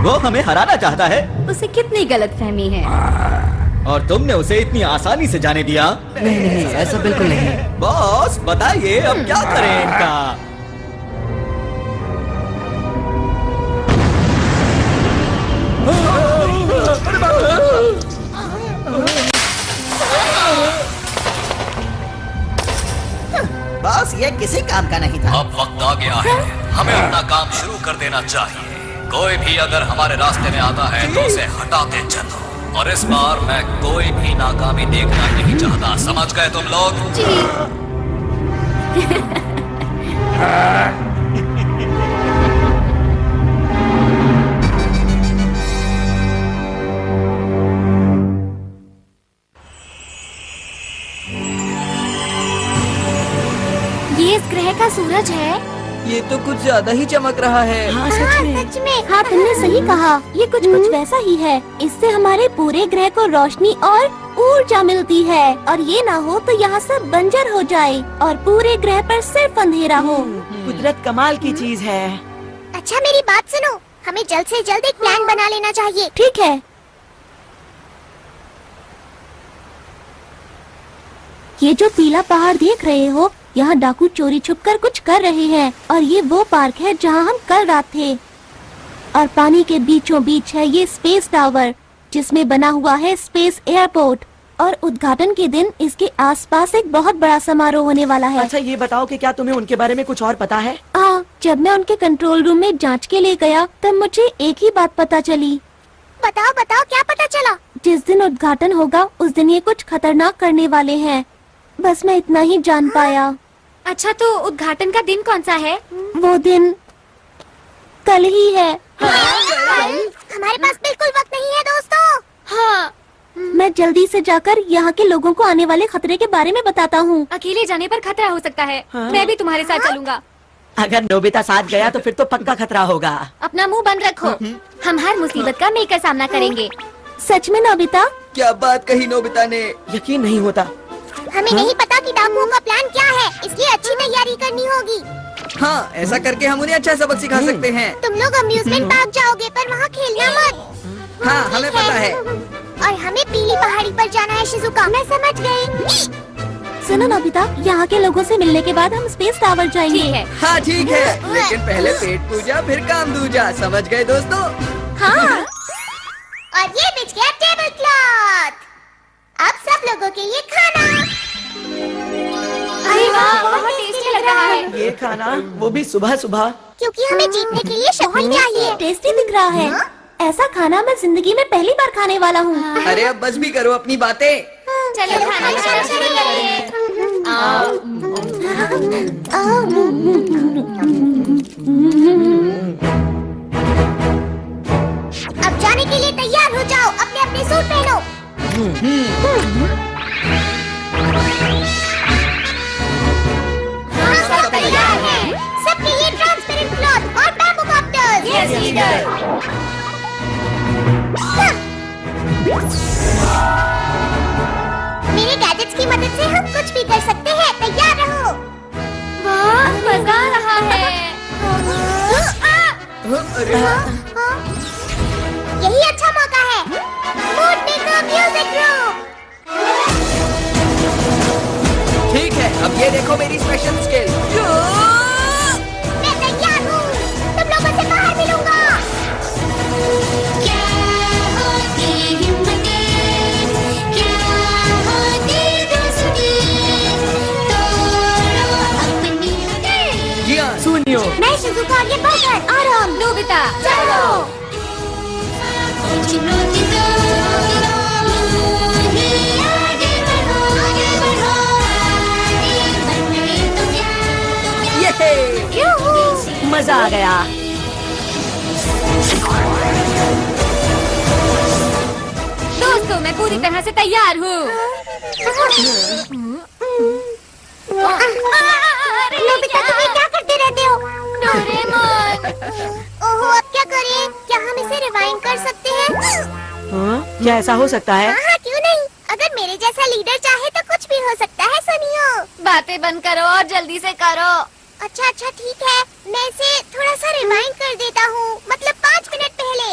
वो हमें हराना चाहता है। उसे कितनी गलतफहमी है। और तुमने उसे इतनी आसानी से जाने दिया? नहीं नहीं, ऐसा बिल्कुल नहीं। बॉस बताइए अब क्या करें इनका? बॉस ये किसी काम का नहीं था। अब वक्त आ गया है, हमें अपना काम शुरू कर देना चाहिए। कोई भी अगर हमारे रास्ते में आता है तो उसे हटाते चलो, और इस बार मैं कोई भी नाकामी देखना नहीं चाहता। समझ गए तुम लोग? ये इस ग्रह का सूरज है। ये तो कुछ ज्यादा ही चमक रहा है। हाँ सच में। सच में। हाँ, तुमने सही कहा। ये कुछ वैसा ही है। इससे हमारे पूरे ग्रह को रोशनी और ऊर्जा मिलती है, और ये ना हो तो यहाँ सब बंजर हो जाए और पूरे ग्रह पर सिर्फ अंधेरा हो। कुदरत कमाल की चीज है। अच्छा मेरी बात सुनो, हमें जल्द से जल्द एक प्लान बना लेना चाहिए। ठीक है। ये जो पीला पहाड़ देख रहे हो, यहाँ डाकू चोरी छुपकर कुछ कर रहे हैं, और ये वो पार्क है जहाँ हम कल रात थे। और पानी के बीचों बीच है ये स्पेस टावर, जिसमें बना हुआ है स्पेस एयरपोर्ट, और उद्घाटन के दिन इसके आसपास एक बहुत बड़ा समारोह होने वाला है। अच्छा ये बताओ कि क्या तुम्हें उनके बारे में कुछ और पता है? हाँ, जब मैं उनके कंट्रोल रूम में जांच के लिए गया तब मुझे एक ही बात पता चली। बताओ बताओ, क्या पता चला? जिस दिन उद्घाटन होगा उस दिन ये कुछ खतरनाक करने वाले हैं। बस मैं इतना ही जान पाया। अच्छा, तो उद्घाटन का दिन कौन सा है? वो दिन कल ही है। हमारे पास बिल्कुल वक्त नहीं है दोस्तों। हाँ, मैं जल्दी से जाकर यहाँ के लोगों को आने वाले खतरे के बारे में बताता हूँ। अकेले जाने पर खतरा हो सकता है। मैं भी तुम्हारे साथ चलूंगा। अगर नोबिता साथ गया तो फिर तो पक्का खतरा होगा। अपना मुंह बंद रखो। हम हर मुसीबत का मिलकर सामना करेंगे। सच में नोबिता? क्या बात कही नोबिता ने। यकीन नहीं होता। हमें नहीं पता कि डाकुओं का प्लान क्या है, इसलिए अच्छी तैयारी करनी होगी। हाँ, ऐसा करके हम उन्हें अच्छा सबक सिखा सकते हैं। तुम लोग अम्यूजमेंट पार्क जाओगे पर वहाँ खेलना मत। हाँ, हमें पता है। और हमें पीली पहाड़ी पर जाना है शिजुका। मैं समझ गई। सुनो नोबिता, यहाँ के लोगों से मिलने के बाद हम स्पेस टावर जाएंगे। ठीक है। हाँ ठीक है, लेकिन पहले पेट पूजा फिर काम दूजा। समझ गए दोस्तों? हाँ। और ये बिछ गया टेबल क्लॉथ। अब सब लोगों के लिए खाना। अरे वाह, बहुत टेस्टी लग रहा है। ये खाना, वो भी सुबह सुबह। क्योंकि हमें जीतने के लिए शक्ति चाहिए। टेस्टी दिख रहा है। ऐसा खाना मैं जिंदगी में पहली बार खाने वाला हूँ। अरे अब बस भी करो अपनी बातें। चलो खाना खाना शुरू करिए। अब जाने के लिए तैयार हो जाओ। अपने अपने सूट पहनो। हम सब तैयार हैं। सबके लिए ट्रांसपेरेंट क्लॉथ और बैम्बू कॉप्टर्स। Yes leader. मेरे गैजेट्स की मदद से हम कुछ भी कर सकते हैं। तैयार रहो। वाह, मजा आ रहा है। यही अच्छा मौका है। Mood maker music room. ठीक है, अब ये देखो मेरी स्पेशल स्किल। मैं तैयार हूँ। तुम लोगों से बाहर मिलूंगा। सुनियो, मैं शिजुका आगे बढ़कर आ रहा हूँ। नोबिता चलो। मजा आ गया। दोस्तों, मैं पूरी तरह से तैयार हूँ। नोबिता, तुम ये क्या करते रहते हो? डोरेमोन। ओहो, अब क्या करें? क्या हम इसे रिवाइंड कर सकते हैं? हाँ? क्या ऐसा हो सकता है? हाँ, क्यों नहीं? अगर मेरे जैसा लीडर चाहे तो कुछ भी हो सकता है। सुनियो, बातें बंद करो और जल्दी से करो। अच्छा अच्छा ठीक है। मैं इसे थोड़ा सा रिवाइंड कर देता हूँ, मतलब 5 मिनट पहले।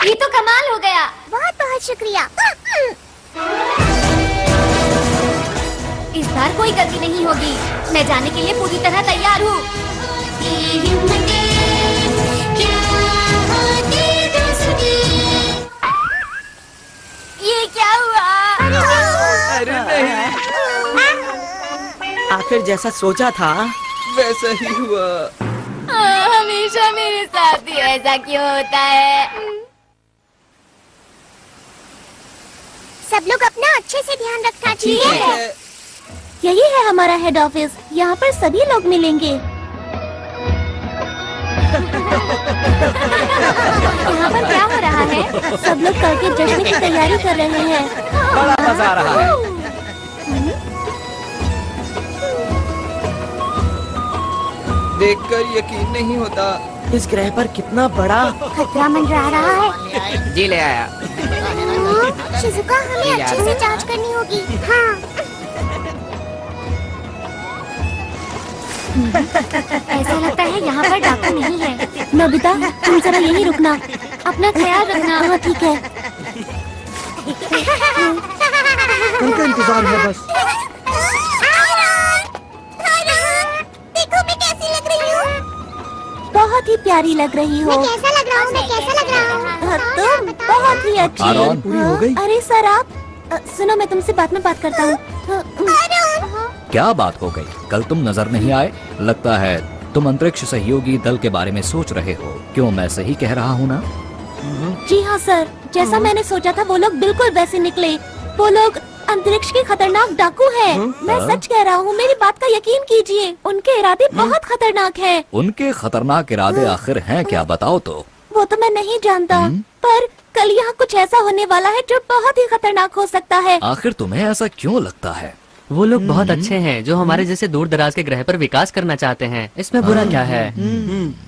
ये तो कमाल हो गया। बहुत बहुत शुक्रिया। इस बार कोई गलती नहीं होगी। मैं जाने के लिए पूरी तरह तैयार हूँ। ये क्या हुआ? अरे नहीं, आखिर जैसा सोचा था वैसा ही हुआ। हमेशा मेरे साथ ही ऐसा क्यों होता है? सब लोग अपना अच्छे से ध्यान रखना। ठीक है। यही है हमारा हेड ऑफिस। यहाँ पर सभी लोग मिलेंगे। यहाँ पर क्या हो रहा है? सब लोग कल के जश्न की तैयारी कर रहे हैं। बड़ा मजा आ रहा है। देखकर यकीन नहीं होता। इस ग्रह पर कितना बड़ा खतरा मंडरा रहा है। जी ले आया। शिजुका, हमें अच्छे से जांच करनी होगी। हाँ। ऐसा लगता है यहाँ पर डाकू नहीं है। नोबिता, तुम जरा यही रुकना। अपना ख्याल रखना। हाँ ठीक है। उनका इंतजार है बस। देखो मैं कैसी लग रही हूँ। बहुत ही प्यारी लग रही हो। मैं कैसा लग रहा हूँ? मैं कैसा लग रहा हूँ? तुम बहुत ही अच्छी। आरोन। पूरी हो गई? अरे सर आप सुनो, मैं तुमसे बाद में बात करता हूँ। क्या बात हो गई? कल तुम नजर नहीं आए। लगता है तुम अंतरिक्ष सहयोगी दल के बारे में सोच रहे हो, क्यों मैं सही कह रहा हूँ ना? जी हाँ सर, जैसा मैंने सोचा था वो लोग बिल्कुल वैसे निकले। वो लोग अंतरिक्ष के खतरनाक डाकू हैं। मैं सच कह रहा हूँ, मेरी बात का यकीन कीजिए। उनके इरादे बहुत खतरनाक हैं। उनके खतरनाक इरादे आखिर हैं क्या, बताओ तो। वो तो मैं नहीं जानता, पर कल यहाँ कुछ ऐसा होने वाला है जो बहुत ही खतरनाक हो सकता है। आखिर तुम्हें ऐसा क्यों लगता है? वो लोग बहुत अच्छे हैं जो हमारे जैसे दूर दराज के ग्रह पर विकास करना चाहते हैं। इसमें बुरा क्या है?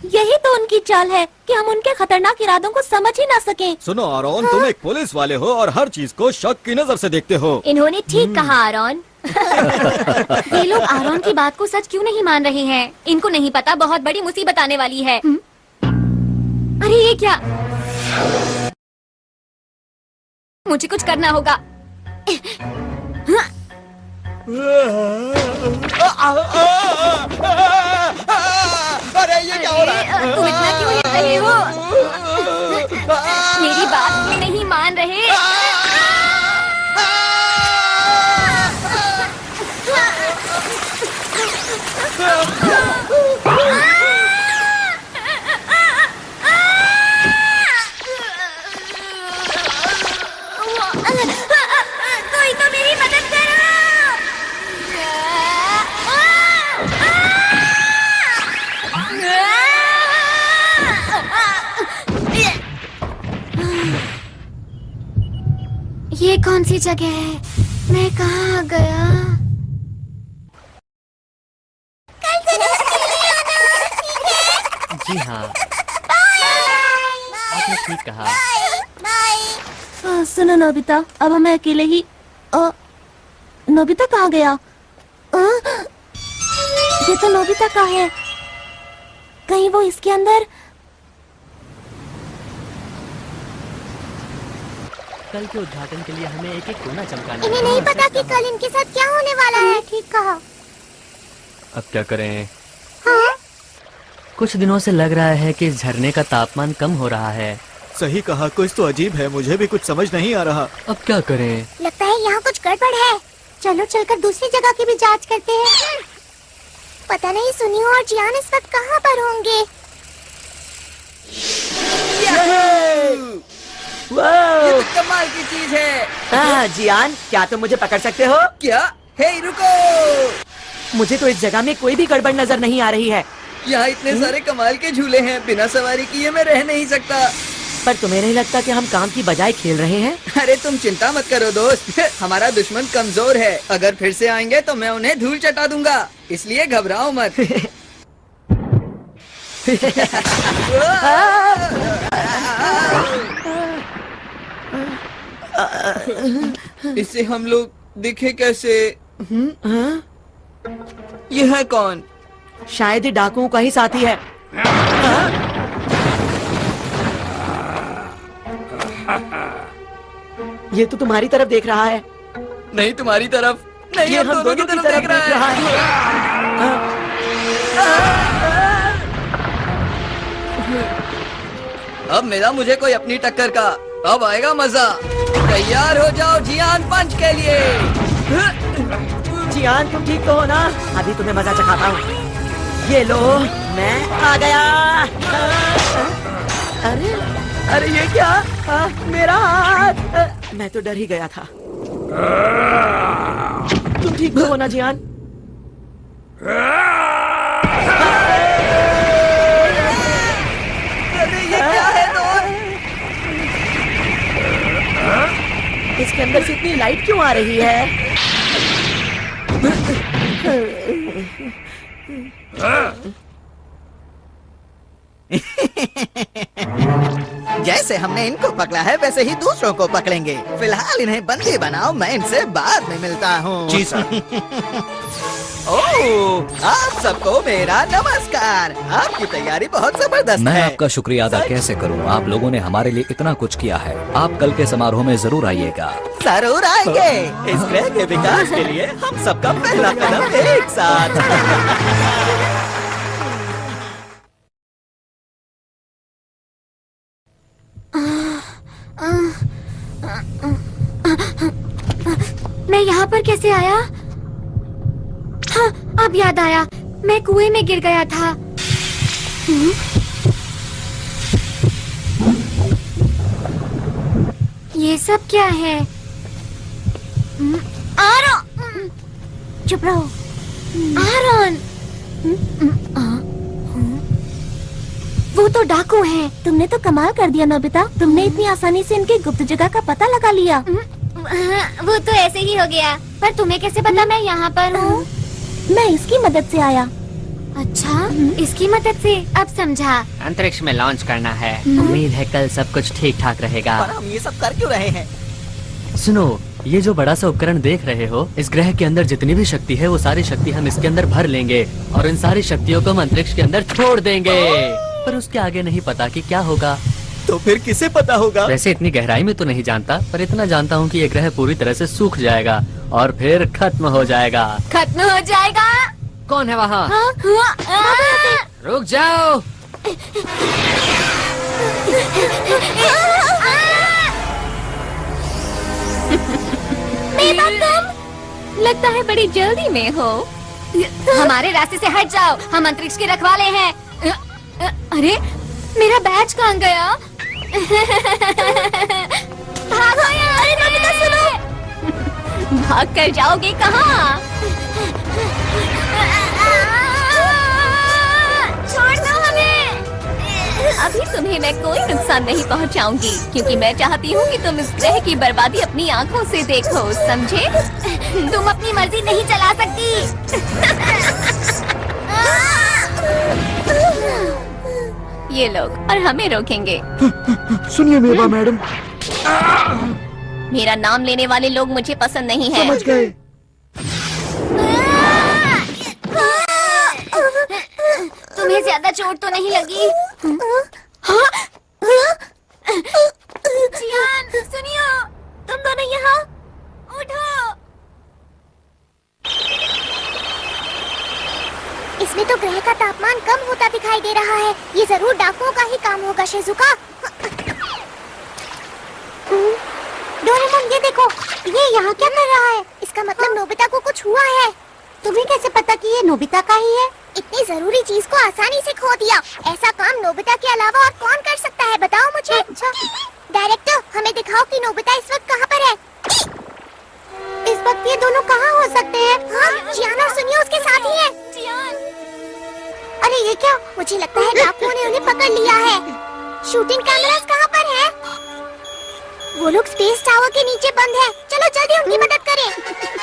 यही तो उनकी चाल है कि हम उनके खतरनाक इरादों को समझ ही ना सकें। सुनो आरोन, तुम एक पुलिस वाले हो और हर चीज को शक की नजर से देखते हो। इन्होंने ठीक कहा आरोन। ये लोग आरोन की बात को सच क्यों नहीं मान रहे हैं? इनको नहीं पता बहुत बड़ी मुसीबत आने वाली है। अरे ये क्या? मुझे कुछ करना होगा। अरे ये क्या हो रहा है? तुम इतना क्यों हिल रहे हो? मेरी बात क्यों नहीं मान रहे? कोई तो मेरी मदद करो। ये कौन सी जगह है? मैं कहाँ गया? जी हाँ, आपने ठीक कहा। सुनो नोबिता, अब हमें अकेले ही। नोबिता कहाँ गया? ये तो नोबिता का है। कहीं वो इसके अंदर? कल के उद्घाटन के लिए हमें एक एक कोना चमकाना है। इन्हें नहीं पता कि कल इनके साथ क्या होने वाला है। ठीक कहा। अब क्या करें? हाँ? कुछ दिनों से लग रहा है कि इस झरने का तापमान कम हो रहा है। सही कहा, कुछ तो अजीब है, मुझे भी कुछ समझ नहीं आ रहा। अब क्या करें? लगता है यहाँ कुछ गड़बड़ है। चलो चलकर दूसरी जगह की भी जांच करते हैं। पता नहीं सुनी और जियान इस वक्त कहाँ पर होंगे। ये तो कमाल की चीज है। हाँ जियान, क्या तुम मुझे पकड़ सकते हो? क्या? हे रुको, मुझे तो इस जगह में कोई भी गड़बड़ नजर नहीं आ रही है। यहाँ इतने सारे कमाल के झूले हैं, बिना सवारी किए मैं रह नहीं सकता। पर तुम्हें नहीं लगता कि हम काम की बजाय खेल रहे हैं? अरे तुम चिंता मत करो दोस्त, हमारा दुश्मन कमजोर है। अगर फिर से आएंगे तो मैं उन्हें धूल चटा दूंगा, इसलिए घबराओ मत। इससे हम लोग दिखे कैसे? यह है कौन? शायद ये डाकुओं का ही साथी है। ये तो तुम्हारी तरफ देख रहा है। नहीं तुम्हारी तरफ नहीं, ये हम दोनों की तरफ देख रहा है। अब मिला मुझे कोई अपनी टक्कर का, अब आएगा मजा। तैयार हो जाओ जियान पंच के लिए। जियान तुम ठीक तो हो ना? अभी तुम्हें मजा चखाता हूँ। ये लो, मैं आ गया। अरे अरे ये क्या? मेरा हाथ। मैं तो डर ही गया था। तुम ठीक तो हो ना जियान? अरे ये क्या है दोस्त? इसके अंदर से इतनी लाइट क्यों आ रही है? जैसे हमने इनको पकड़ा है वैसे ही दूसरों को पकड़ेंगे। फिलहाल इन्हें बंदी बनाओ, मैं इनसे बाद में मिलता हूँ। जी सर। ओह, आप सबको मेरा नमस्कार। आपकी तैयारी बहुत जबरदस्त मैं है। आपका शुक्रिया अदा कैसे करूं? आप लोगों ने हमारे लिए इतना कुछ किया है। आप कल के समारोह में जरूर आइएगा। जरूर आएंगे। इस ग्रह के विकास के लिए हम सबका पहला कदम एक साथ। मैं यहाँ पर कैसे आया? हाँ, अब याद आया, मैं कुएं में गिर गया था। ये सब क्या है? आरोन! चुप रहो। आरोन! वो तो डाकू हैं। तुमने तो कमाल कर दिया नोबिता, तुमने इतनी आसानी से इनकी गुप्त जगह का पता लगा लिया। वो तो ऐसे ही हो गया, पर तुम्हें कैसे पता मैं यहाँ पर हूँ? मैं इसकी मदद से आया। अच्छा, इसकी मदद से? अब समझा। अंतरिक्ष में लॉन्च करना है। उम्मीद है कल सब कुछ ठीक ठाक रहेगा। पर हम ये सब कर क्यों रहे हैं? सुनो, ये जो बड़ा सा उपकरण देख रहे हो, इस ग्रह के अंदर जितनी भी शक्ति है वो सारी शक्ति हम इसके अंदर भर लेंगे और इन सारी शक्तियों को हम अंतरिक्ष के अंदर छोड़ देंगे। पर उसके आगे नहीं पता कि क्या होगा। तो फिर किसे पता होगा? वैसे इतनी गहराई में तो नहीं जानता, पर इतना जानता हूँ कि ये ग्रह पूरी तरह से सूख जाएगा और फिर खत्म हो जाएगा। खत्म हो जाएगा? कौन है वहाँ? रुक जाओ। लगता है बड़ी जल्दी में हो। हमारे रास्ते से हट जाओ, हम अंतरिक्ष के रखवाले हैं। अरे मेरा बैज कहाँ गया? भागो यार! अरे नोबिता सुनो! भाग कर जाओगे कहाँ? छोड़ दो हमें! अभी तुम्हें मैं कोई नुकसान नहीं पहुंचाऊंगी, क्योंकि मैं चाहती हूँ कि तुम इस ग्रह की बर्बादी अपनी आंखों से देखो, समझे? तुम अपनी मर्जी नहीं चला सकती। ये लोग और हमें रोकेंगे। सुनिए मेवा मैडम, मेरा नाम लेने वाले लोग मुझे पसंद नहीं है। समझ गए। तुम्हें ज्यादा चोट तो नहीं लगी? जियान, सुनियो, तुम दोनों यहाँ उठो। इसमें तो ग्रह का तापमान कम होता दिखाई दे रहा है। ये जरूर डाकुओं का ही काम होगा, शिजुका। डोरेमोन, ये देखो, ये यहाँ क्या कर रहा है? इसका मतलब नोबिता को कुछ हुआ है। तुम्हें कैसे पता कि ये नोबिता का ही है? इतनी जरूरी चीज को आसानी से खो दिया। ऐसा काम नोबिता के अलावा और कौन कर सकता है, बताओ मुझे। डायरेक्टर, हमें दिखाओ कि नोबिता इस वक्त कहाँ पर है। इस वक्त ये दोनों कहाँ हो सकते हैं? हाँ, जियान और सुनियो उसके साथ ही हैं। अरे ये क्या? मुझे लगता है डाकुओं ने उन्हें पकड़ लिया है। शूटिंग कैमरास कहाँ पर है? वो लोग स्पेस टावर के नीचे बंद है। चलो जल्दी उनकी मदद करें।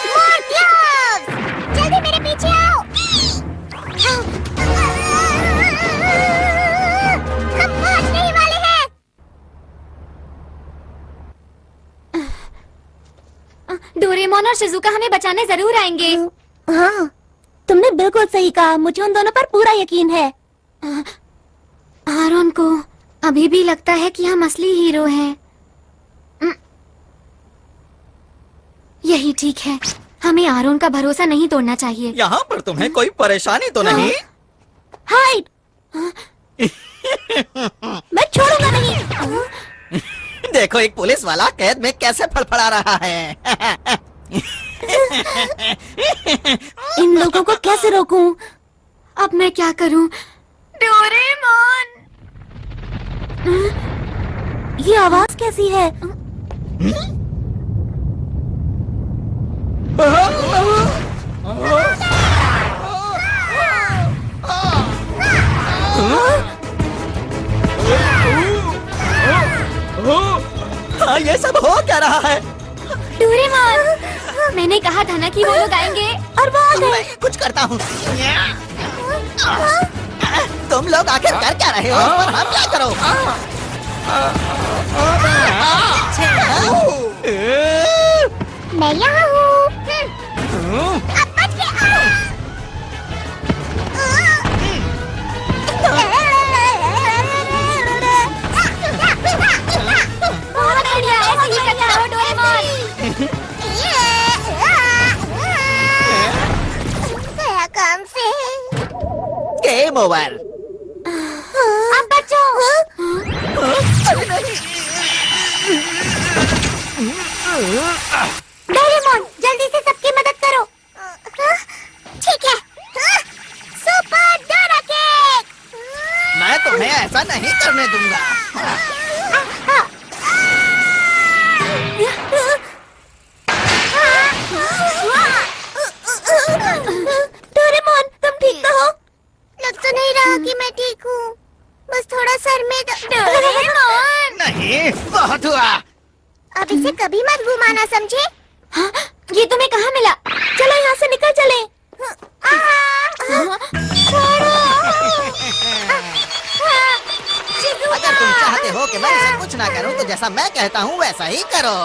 मोर्टियस, जल्दी मेरे पीछे आओ। हम पहुंचने ही वाले हैं। डोरेमोन और शिजुका हमें बचाने जरूर आएंगे। हाँ, तुमने बिल्कुल सही कहा। मुझे उन दोनों पर पूरा यकीन है। आरोन को अभी भी लगता है कि हम असली हीरो हैं। यही ठीक है, हमें आरोन का भरोसा नहीं तोड़ना चाहिए। यहाँ पर तुम्हें कोई परेशानी तो नहीं? हाइड! मैं छोड़ूंगा नहीं। देखो, एक पुलिस वाला कैद में कैसे फड़फड़ा रहा है। इन लोगों को कैसे रोकूं? अब मैं क्या करूं? डोरेमोन! ये आवाज कैसी है? हाँ, ये सब हो क्या रहा है? डोरेमोन, मैंने कहा था ना कि वो लोग आएंगे, और वो आ गए। मैं कुछ करता हूँ। तुम लोग आखिर कर क्या रहे हो? इस पर हमला करो। मैं यहाँ हूँ। अब बच के आओ। बहुत बढ़िया, ऐसे ही करते रहो डोरेमोन। गया काम से। Game over. अब बचो। अरे नहीं। डोरेमोन, जल्दी से सबकी मदद करो। ठीक है। Super Dora cake. नहीं करने दूंगा। डोरेमोन, तुम ठीक तो हो? लग तो नहीं रहा कि मैं ठीक हूँ, बस थोड़ा सर में डोरेमोन! नहीं, बहुत हुआ। अब इसे कभी मत घुमाना, समझे? हाँ, ये तुम्हें कहाँ मिला? चलो यहाँ से निकल चले। अगर तुम चाहते हो कि मैं इसे कुछ ना करूं, तो जैसा मैं कहता हूँ वैसा ही करो।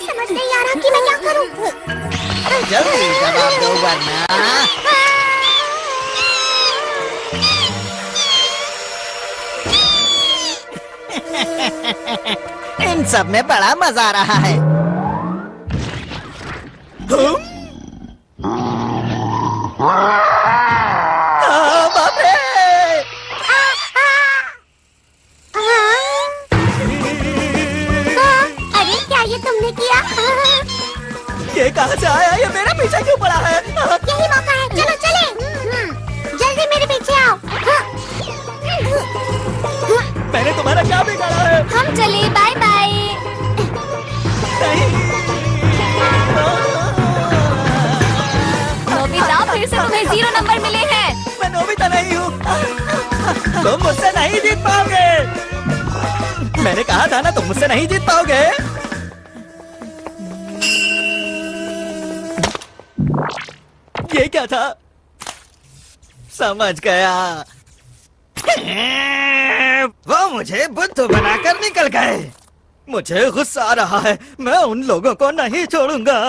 समझ नहीं आ रहा कि मैं क्या करूं। जल्दी जवाब दो वरना। इन सब में बड़ा मजा आ रहा है। बाप रे! अरे क्या ये तुमने किया? ये कहाँ से आया? ये मेरा पीछे क्यों पड़ा है? यही मौका है, चलो चले। जल्दी मेरे पीछे आओ। मैंने तुम्हारा क्या बिगाड़ा है? हम चले, बाय बाय। नोबिता, फिर से तुम्हें 0 नंबर मिले हैं। मैं नोबिता नहीं हूँ। तुम मुझसे नहीं जीत पाओगे। मैंने कहा था ना, तुम मुझसे नहीं जीत पाओगे। ये क्या था? समझ गया। वो मुझे बुद्धू बनाकर निकल गए। मुझे गुस्सा आ रहा है। मैं उन लोगों को नहीं छोड़ूंगा।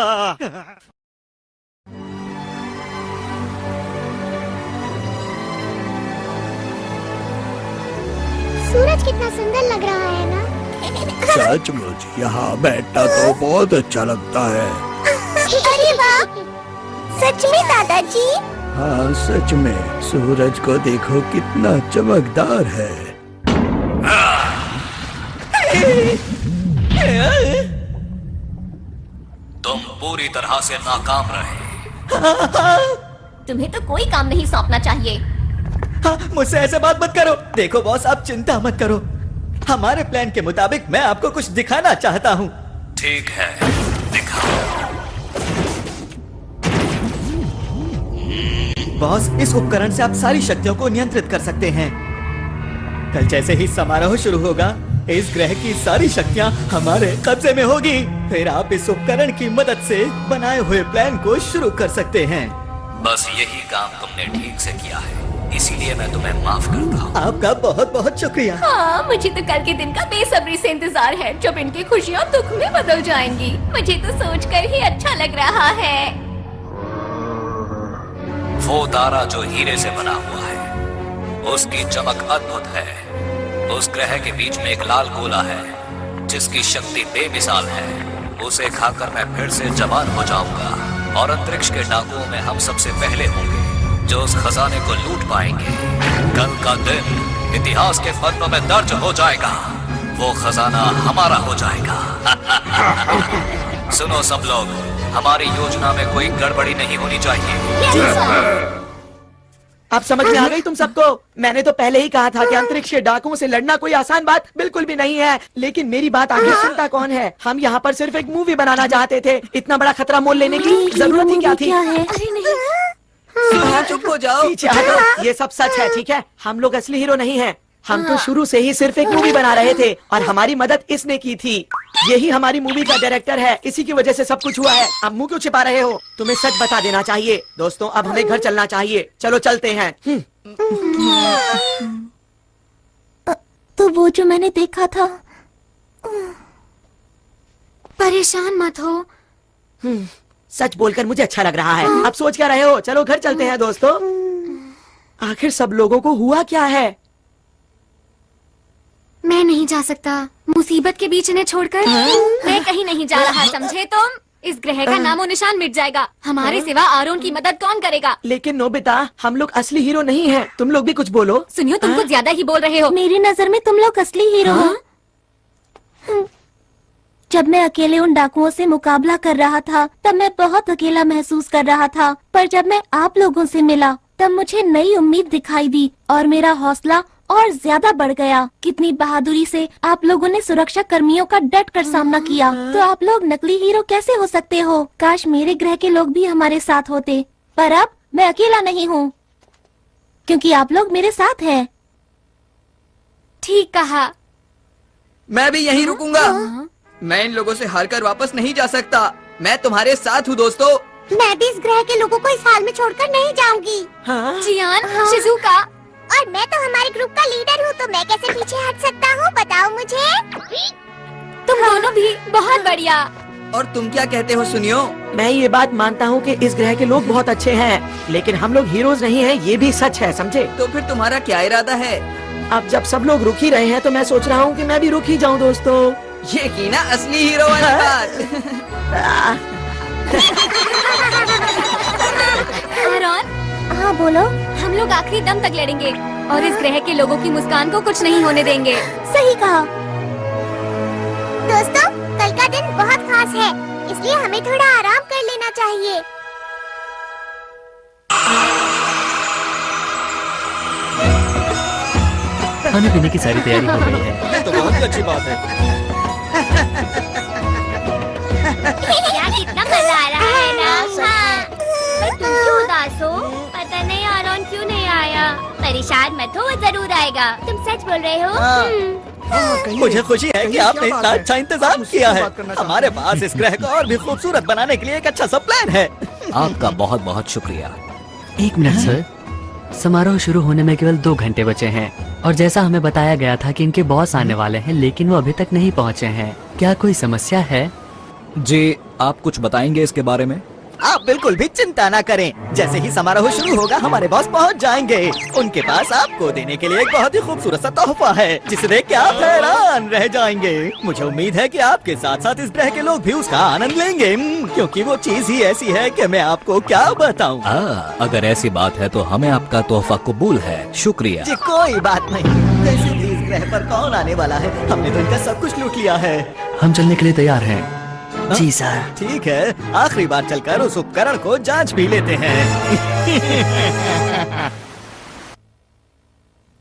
सूरज कितना सुंदर लग रहा है ना? सचमुच यहाँ बैठना तो बहुत अच्छा लगता है। अरे वाह, सच में दादाजी? हाँ सच में, सूरज को देखो कितना चमकदार है। तुम पूरी तरह से नाकाम रहे। तुम्हें तो कोई काम नहीं सौंपना चाहिए। हाँ, मुझसे ऐसे बात मत करो। देखो बॉस, आप चिंता मत करो। हमारे प्लान के मुताबिक मैं आपको कुछ दिखाना चाहता हूँ। ठीक है, दिखाओ। बॉस, इस उपकरण से आप सारी शक्तियों को नियंत्रित कर सकते हैं। कल जैसे ही समारोह शुरू होगा, इस ग्रह की सारी शक्तियाँ हमारे कब्जे में होगी। फिर आप इस उपकरण की मदद से बनाए हुए प्लान को शुरू कर सकते हैं। बस यही काम तुमने ठीक से किया है, इसीलिए मैं तुम्हें माफ करता हूँ। आपका बहुत बहुत शुक्रिया। हाँ, मुझे तो कल के दिन का बेसब्री से इंतजार है, जब इनकी खुशियाँ दुख में बदल जाएंगी। मुझे तो सोचकर ही अच्छा लग रहा है। वो तारा जो हीरे से बना हुआ है, उसकी चमक अद्भुत है। उस ग्रह के बीच में एक लाल गोला है, जिसकी शक्ति बेमिसाल है। उसे खाकर मैं फिर से जवान हो जाऊंगा, और अंतरिक्ष के डाकुओं में हम सबसे पहले होंगे जो उस खजाने को लूट पाएंगे। कल का दिन इतिहास के पन्नों में दर्ज हो जाएगा। वो खजाना हमारा हो जाएगा। सुनो सब लोग, हमारी योजना में कोई गड़बड़ी नहीं होनी चाहिए। आप समझ में आ गई तुम सबको? मैंने तो पहले ही कहा था कि अंतरिक्ष के डाकुओं से लड़ना कोई आसान बात बिल्कुल भी नहीं है। लेकिन मेरी बात आगे सुनता कौन है? हम यहाँ पर सिर्फ एक मूवी बनाना चाहते थे। इतना बड़ा खतरा मोल लेने की जरूरत ही क्या थी? अरे नहीं, चुप हो जाओ। पीछे हटो। ये सब सच है, ठीक है? हम लोग असली हीरो नहीं हैं। हम तो शुरू से ही सिर्फ एक मूवी बना रहे थे, और हमारी मदद इसने की थी। यही हमारी मूवी का डायरेक्टर है, इसी की वजह से सब कुछ हुआ है। अब मुंह क्यों छिपा रहे हो? तुम्हें सच बता देना चाहिए। दोस्तों, अब हमें घर चलना चाहिए। चलो चलते हैं। तो वो जो मैंने देखा था। परेशान मत हो। सच बोलकर मुझे अच्छा लग रहा है। अब सोच क्या रहे हो? चलो घर चलते हैं दोस्तों। आखिर सब लोगों को हुआ क्या है? मैं नहीं जा सकता, मुसीबत के बीच इन्हें छोड़कर। मैं कहीं नहीं जा रहा, समझे तुम? इस ग्रह का नामो निशान मिट जाएगा। हमारे सिवा आरोन की मदद कौन करेगा? लेकिन नोबिता, हम लोग असली हीरो नहीं हैं। तुम लोग भी कुछ बोलो। सुनियो, तुम कुछ ज्यादा ही बोल रहे हो। मेरी नजर में तुम लोग असली हीरो हो। जब मैं अकेले उन डाकुओं से मुकाबला कर रहा था, तब मैं बहुत अकेला महसूस कर रहा था। पर जब मैं आप लोगों से मिला, तब मुझे नई उम्मीद दिखाई दी, और मेरा हौसला और ज्यादा बढ़ गया। कितनी बहादुरी से आप लोगों ने सुरक्षा कर्मियों का डट कर सामना किया। तो आप लोग नकली हीरो कैसे हो सकते हो? काश मेरे ग्रह के लोग भी हमारे साथ होते, पर अब मैं अकेला नहीं हूँ क्योंकि आप लोग मेरे साथ हैं। ठीक कहा। मैं भी यहीं रुकूंगा। मैं इन लोगों से हारकर वापस नहीं जा सकता। मैं तुम्हारे साथ हूँ दोस्तों। मैं भी इस ग्रह के लोगों को इस हाल में छोड़कर नहीं जाऊंगी। जियान, शिजुका, और मैं तो हमारे ग्रुप का लीडर हूँ, तो मैं कैसे पीछे हट सकता हूँ? बताओ मुझे। तुम दोनों भी बहुत बढ़िया। और तुम क्या कहते हो सुनियो? मैं ये बात मानता हूँ कि इस ग्रह के लोग बहुत अच्छे हैं, लेकिन हम लोग हीरोज नहीं हैं, ये भी सच है, समझे? तो फिर तुम्हारा क्या इरादा है? अब जब सब लोग रुक ही रहे हैं तो मैं सोच रहा हूँ कि मैं भी रुक ही जाऊँ दोस्तों। ये की ना असली हीरो वाली बात। आरॉन, हाँ बोलो। हम लोग आखिरी दम तक लड़ेंगे और इस ग्रह के लोगों की मुस्कान को कुछ नहीं होने देंगे। सही कहा। दोस्तों, कल का दिन बहुत खास है, इसलिए हमें थोड़ा आराम कर लेना चाहिए। खाने पीने की सारी तैयारी हो गई है। ये तो बहुत ही अच्छी बात है। यार कितना मजा आ रहा है ना। हाँ। पर तुम क्यों उदास हो? पता नहीं आरॉन क्यों नहीं आया। परेशान मत हो, वो जरूर आएगा। तुम सच बोल रहे हो? मुझे खुशी है कि आपने इतना अच्छा इंतजाम किया है। हमारे पास इस ग्रह को और भी खूबसूरत बनाने के लिए एक अच्छा सा प्लान है। आपका बहुत बहुत शुक्रिया। 1 मिनट सर, समारोह शुरू होने में केवल 2 घंटे बचे हैं और जैसा हमें बताया गया था कि इनके बॉस आने वाले हैं, लेकिन वो अभी तक नहीं पहुंचे हैं। क्या कोई समस्या है? जी, आप कुछ बताएंगे इसके बारे में? आप बिल्कुल भी चिंता ना करें। जैसे ही समारोह शुरू होगा हमारे बॉस पहुंच जाएंगे। उनके पास आपको देने के लिए एक बहुत ही खूबसूरत सा तोहफा है, जिसे देख के आप हैरान रह जाएंगे। मुझे उम्मीद है कि आपके साथ साथ इस ग्रह के लोग भी उसका आनंद लेंगे, क्योंकि वो चीज ही ऐसी है कि मैं आपको क्या बताऊं। अगर ऐसी बात है तो हमें आपका तोहफा कबूल है। शुक्रिया जी, कोई बात नहीं। वैसे भी इस ग्रह पर कौन आने वाला है? हमने तो इनका सब कुछ लूट लिया है। हम चलने के लिए तैयार हैं। जी सर। ठीक है, आखिरी बार चलकर उस उपकरण को जांच भी लेते हैं।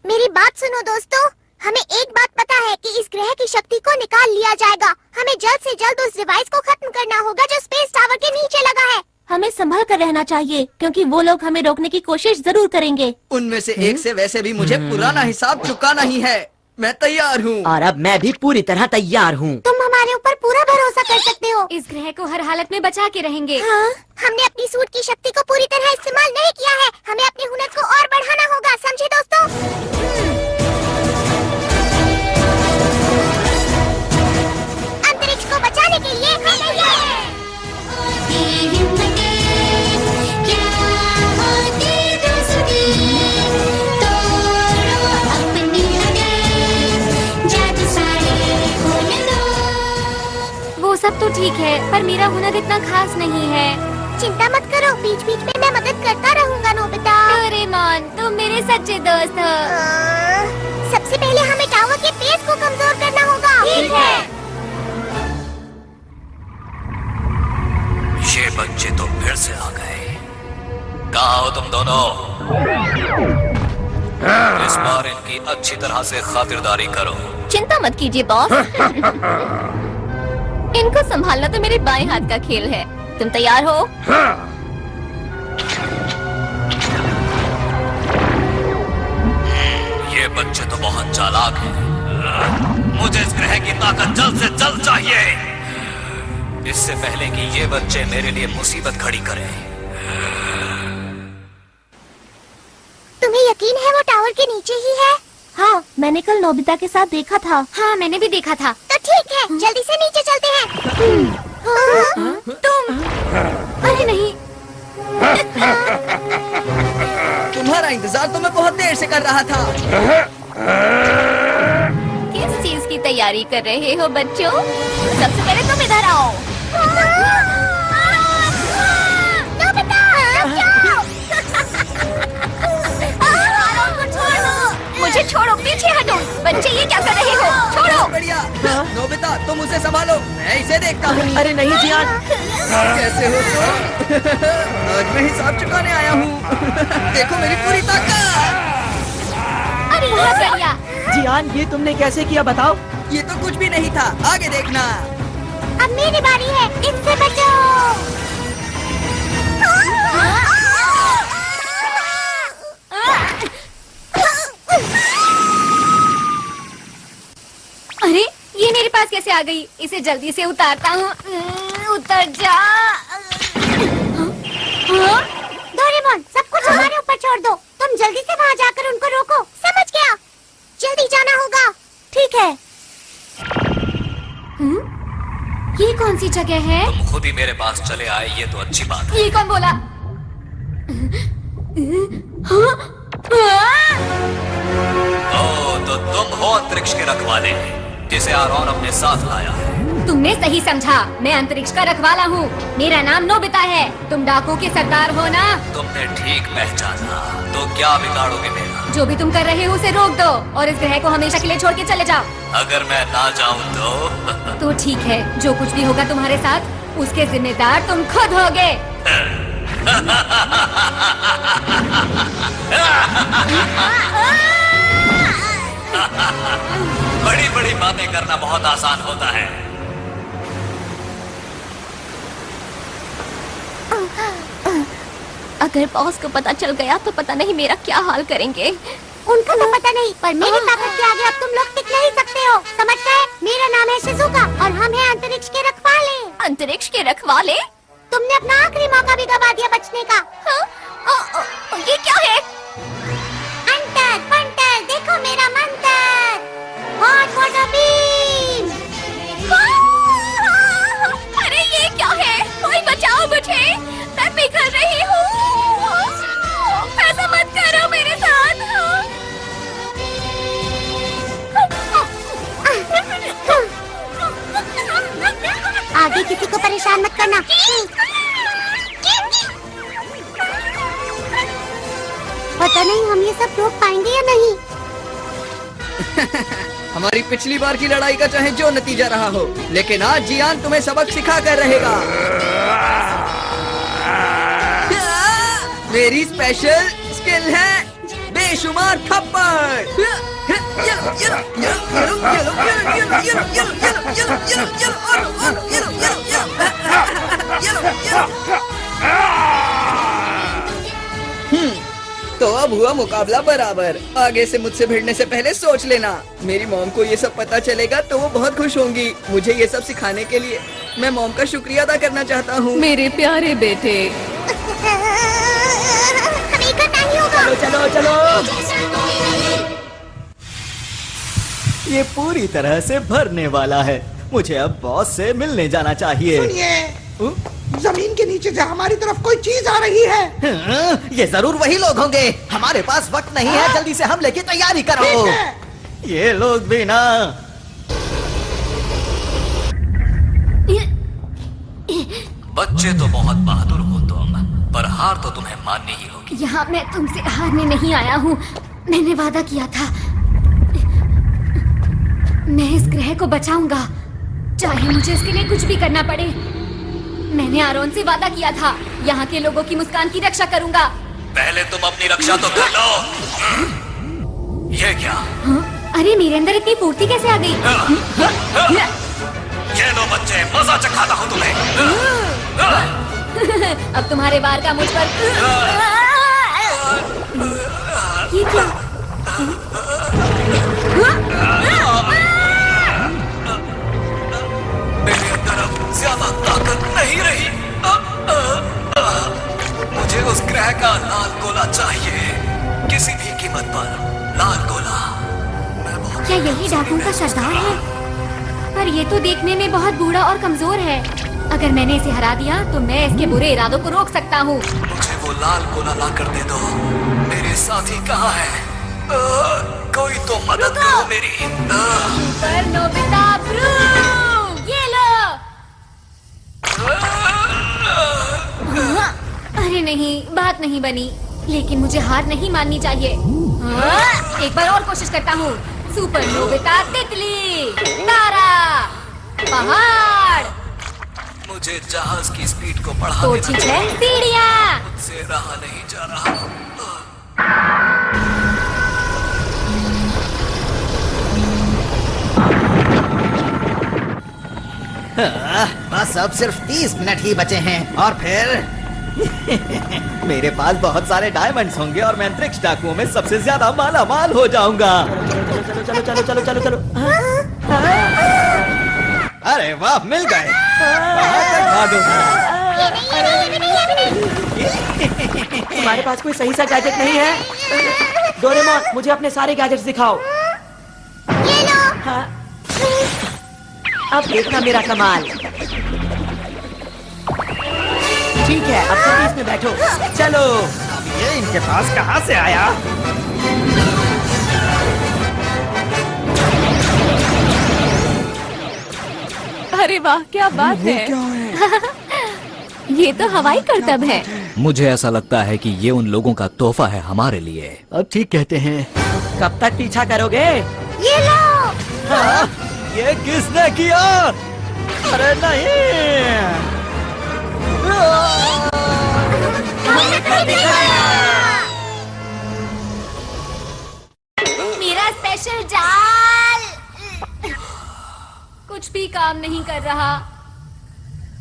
मेरी बात सुनो दोस्तों, हमें एक बात पता है कि इस ग्रह की शक्ति को निकाल लिया जाएगा। हमें जल्द से जल्द उस डिवाइस को खत्म करना होगा जो स्पेस टावर के नीचे लगा है। हमें संभल कर रहना चाहिए क्योंकि वो लोग हमें रोकने की कोशिश जरूर करेंगे। उनमें से एक से वैसे भी मुझे पुराना हिसाब चुकाना ही है। मैं तैयार हूँ। और अब मैं भी पूरी तरह तैयार हूँ। तुम हमारे ऊपर पूरा भरोसा कर सकते हो। इस ग्रह को हर हालत में बचा के रहेंगे। हाँ, हमने अपनी सूट की शक्ति को पूरी तरह इस्तेमाल नहीं किया है। हमें अपने हुनर को और बढ़ाना होगा, समझे दोस्तों? अंतरिक्ष को बचाने के लिए हम तैयार हैं। वो सब तो ठीक है, पर मेरा हुनर इतना खास नहीं है। चिंता मत करो, बीच बीच में मैं मदद करता रहूंगा नोबिता। डोरेमोन, तुम मेरे सच्चे दोस्त हो। सबसे पहले हमें टावर के पेस को कमजोर करना होगा। ठीक है। ये बच्चे तो फिर से आ गए। कहाँ हो तुम दोनों? इस बार इनकी अच्छी तरह से खातिरदारी करो। चिंता मत कीजिए बॉस। इनको संभालना तो मेरे बाएं हाथ का खेल है। तुम तैयार हो? ये बच्चे तो बहुत चालाक हैं। मुझे इस ग्रह की ताकत जल्द से जल्द चाहिए, इससे पहले कि ये बच्चे मेरे लिए मुसीबत खड़ी करें। तुम्हें यकीन है वो टावर के नीचे ही है? हाँ, मैंने कल नोबिता के साथ देखा था। हाँ, मैंने भी देखा था। तो ठीक है, जल्दी से नीचे चलते हैं। तुम? अरे नहीं। तुम्हारा इंतजार तो मैं बहुत देर से कर रहा था। किस चीज की तैयारी कर रहे हो बच्चों? सबसे पहले तुम इधर आओ। मुझे छोड़ो, पीछे हटो। बच्चे ये क्या कर रहे हो? छोड़ो। बढ़िया। नोबिता, तुम उसे संभालो, मैं इसे देखता हूँ। अरे नहीं जियान। कैसे हो तुम? आज मैं हिसाब चुकाने आया हूँ। देखो मेरी पूरी ताकत। बहुत बढ़िया। जियान, ये तुमने कैसे किया बताओ? ये तो कुछ भी नहीं था, आगे देखना। अब मेरी बारी है, इससे बचो। अरे ये मेरे पास कैसे आ गई? इसे जल्दी से उतारता हूँ। उतर जा। डोरेमोन, सब कुछ हमारे ऊपर छोड़ दो। तुम जल्दी से वहाँ जाकर उनको रोको। समझ गया? जल्दी जाना होगा। ठीक है। ये कौन सी जगह है? तुम खुद ही मेरे पास चले आए, ये तो अच्छी बात है। ये कौन बोला? ओ, तो तुम हो अंतरिक्ष के रखवाले जिसे आरोन अपने साथ लाया है। तुमने सही समझा, मैं अंतरिक्ष का रखवाला हूँ। मेरा नाम नोबिता है। तुम डाकू के सरदार हो ना? तुमने ठीक पहचाना। तो क्या बिगाड़ोगे मेरा? जो भी तुम कर रहे हो उसे रोक दो और इस ग्रह को हमेशा के लिए छोड़ के चले जाओ। अगर मैं ना जाऊँ तो ठीक है, जो कुछ भी होगा तुम्हारे साथ उसके जिम्मेदार तुम खुद होगे। बड़ी बड़ी बातें करना बहुत आसान होता है। अगर बॉस को पता चल गया तो पता नहीं मेरा क्या हाल करेंगे। उनको तो पता नहीं, पर मेरी ताकत के आगे अब तुम लोग टिक नहीं सकते हो। समझ गए? मेरा नाम है शिजुका और हम हैं अंतरिक्ष के रखवाले। अंतरिक्ष के रखवाले? तुमने अपना आखिरी मौका भी गवा दिया बचने का। ये क्या है? अंतर पंटर, देखो मेरा मंत्र। Hot water beam. अरे ये क्या है? कोई बचाओ मुझे, मैं पिघल रही हूँ। ऐसा मत करो मेरे साथ। आगे किसी को परेशान मत करना। पता नहीं हम ये सब रोक पाएंगे या नहीं। हमारी पिछली बार की लड़ाई का चाहे जो नतीजा रहा हो, लेकिन आज जियान तुम्हें सबक सिखा कर रहेगा। मेरी स्पेशल स्किल है बेशुमार थप्पड़। तो अब हुआ मुकाबला बराबर। आगे से मुझसे भिड़ने से पहले सोच लेना। मेरी मॉम को ये सब पता चलेगा तो वो बहुत खुश होंगी। मुझे ये सब सिखाने के लिए मैं मॉम का शुक्रिया अदा करना चाहता हूँ। मेरे प्यारे बेटे, हमें करना ही होगा। चलो चलो ये पूरी तरह से भरने वाला है। मुझे अब बॉस से मिलने जाना चाहिए। सुनिए, जमीन के नीचे से हमारी तरफ कोई चीज आ रही है। ये जरूर वही लोग होंगे। हमारे पास वक्त नहीं है, जल्दी से हमले की तैयारी करो। ये लोग भी ना। बच्चे तो बहुत बहादुर हो तुम, पर हार तो तुम्हें माननी ही होगी। यहाँ मैं तुमसे हारने नहीं आया हूँ। मैंने वादा किया था, मैं इस ग्रह को बचाऊंगा, चाहे मुझे इसके लिए कुछ भी करना पड़े। मैंने आरोन से वादा किया था, यहाँ के लोगों की मुस्कान की रक्षा करूंगा। पहले तुम अपनी रक्षा तो कर लो। ये क्या? अरे मेरे अंदर इतनी फुर्ती कैसे आ गई? ये लो बच्चे, मजा चखाता हूँ तुम्हें। अब तुम्हारे वार का मुझ पर। ये क्या? मेरे अंदर अब ज्यादा ताकत नहीं रही। मुझे उस ग्रह का लाल गोला चाहिए, किसी भी कीमत पर लाल गोला। क्या यही डाकुओं का सरदार है? पर ये तो देखने में बहुत बूढ़ा और कमजोर है। अगर मैंने इसे हरा दिया तो मैं इसके बुरे इरादों को रोक सकता हूँ। मुझे वो लाल गोला ला कर दे दो। मेरे साथी कहाँ है? कोई तो मदद करो मेरी। पर नोबिता ब्रू, ये लो। अरे नहीं, बात नहीं बनी, लेकिन मुझे हार नहीं माननी चाहिए। एक बार और कोशिश करता हूँ। सुपर नोबिता तितली, तारा, पहाड़। मुझे जहाज की स्पीड को बढ़ा तो देना ठीक है, चाहिए। सीढ़ियाँ। मुझसे रहा नहीं जा रहा। बस अब सिर्फ 30 मिनट ही बचे हैं और फिर मेरे पास बहुत सारे डायमंड्स होंगे और मैं अंतरिक्ष डाकुओं में सबसे ज्यादा माला माल हो जाऊंगा। चलो चलो चलो चलो चलो चलो। अरे वाह, मिल गए। वहाँ तक भागो। तुम्हारे पास कोई सही सा गैजेट नहीं है? डोरेमोन, मुझे अपने सारे गैजेट्स दिखाओ। ये लो। हाँ। अब देखना मेरा कमाल। ठीक है, अब जल्दी इसमें बैठो। चलो। अब ये इनके पास कहाँ से आया? अरे वाह, क्या बात है। ये तो हवाई करतब है। मुझे ऐसा लगता है कि ये उन लोगों का तोहफा है हमारे लिए। अब ठीक कहते हैं। कब तक पीछा करोगे? ये लो। हाँ, ये किसने किया? अरे नहीं। मेरा स्पेशल जाल कुछ भी काम नहीं कर रहा।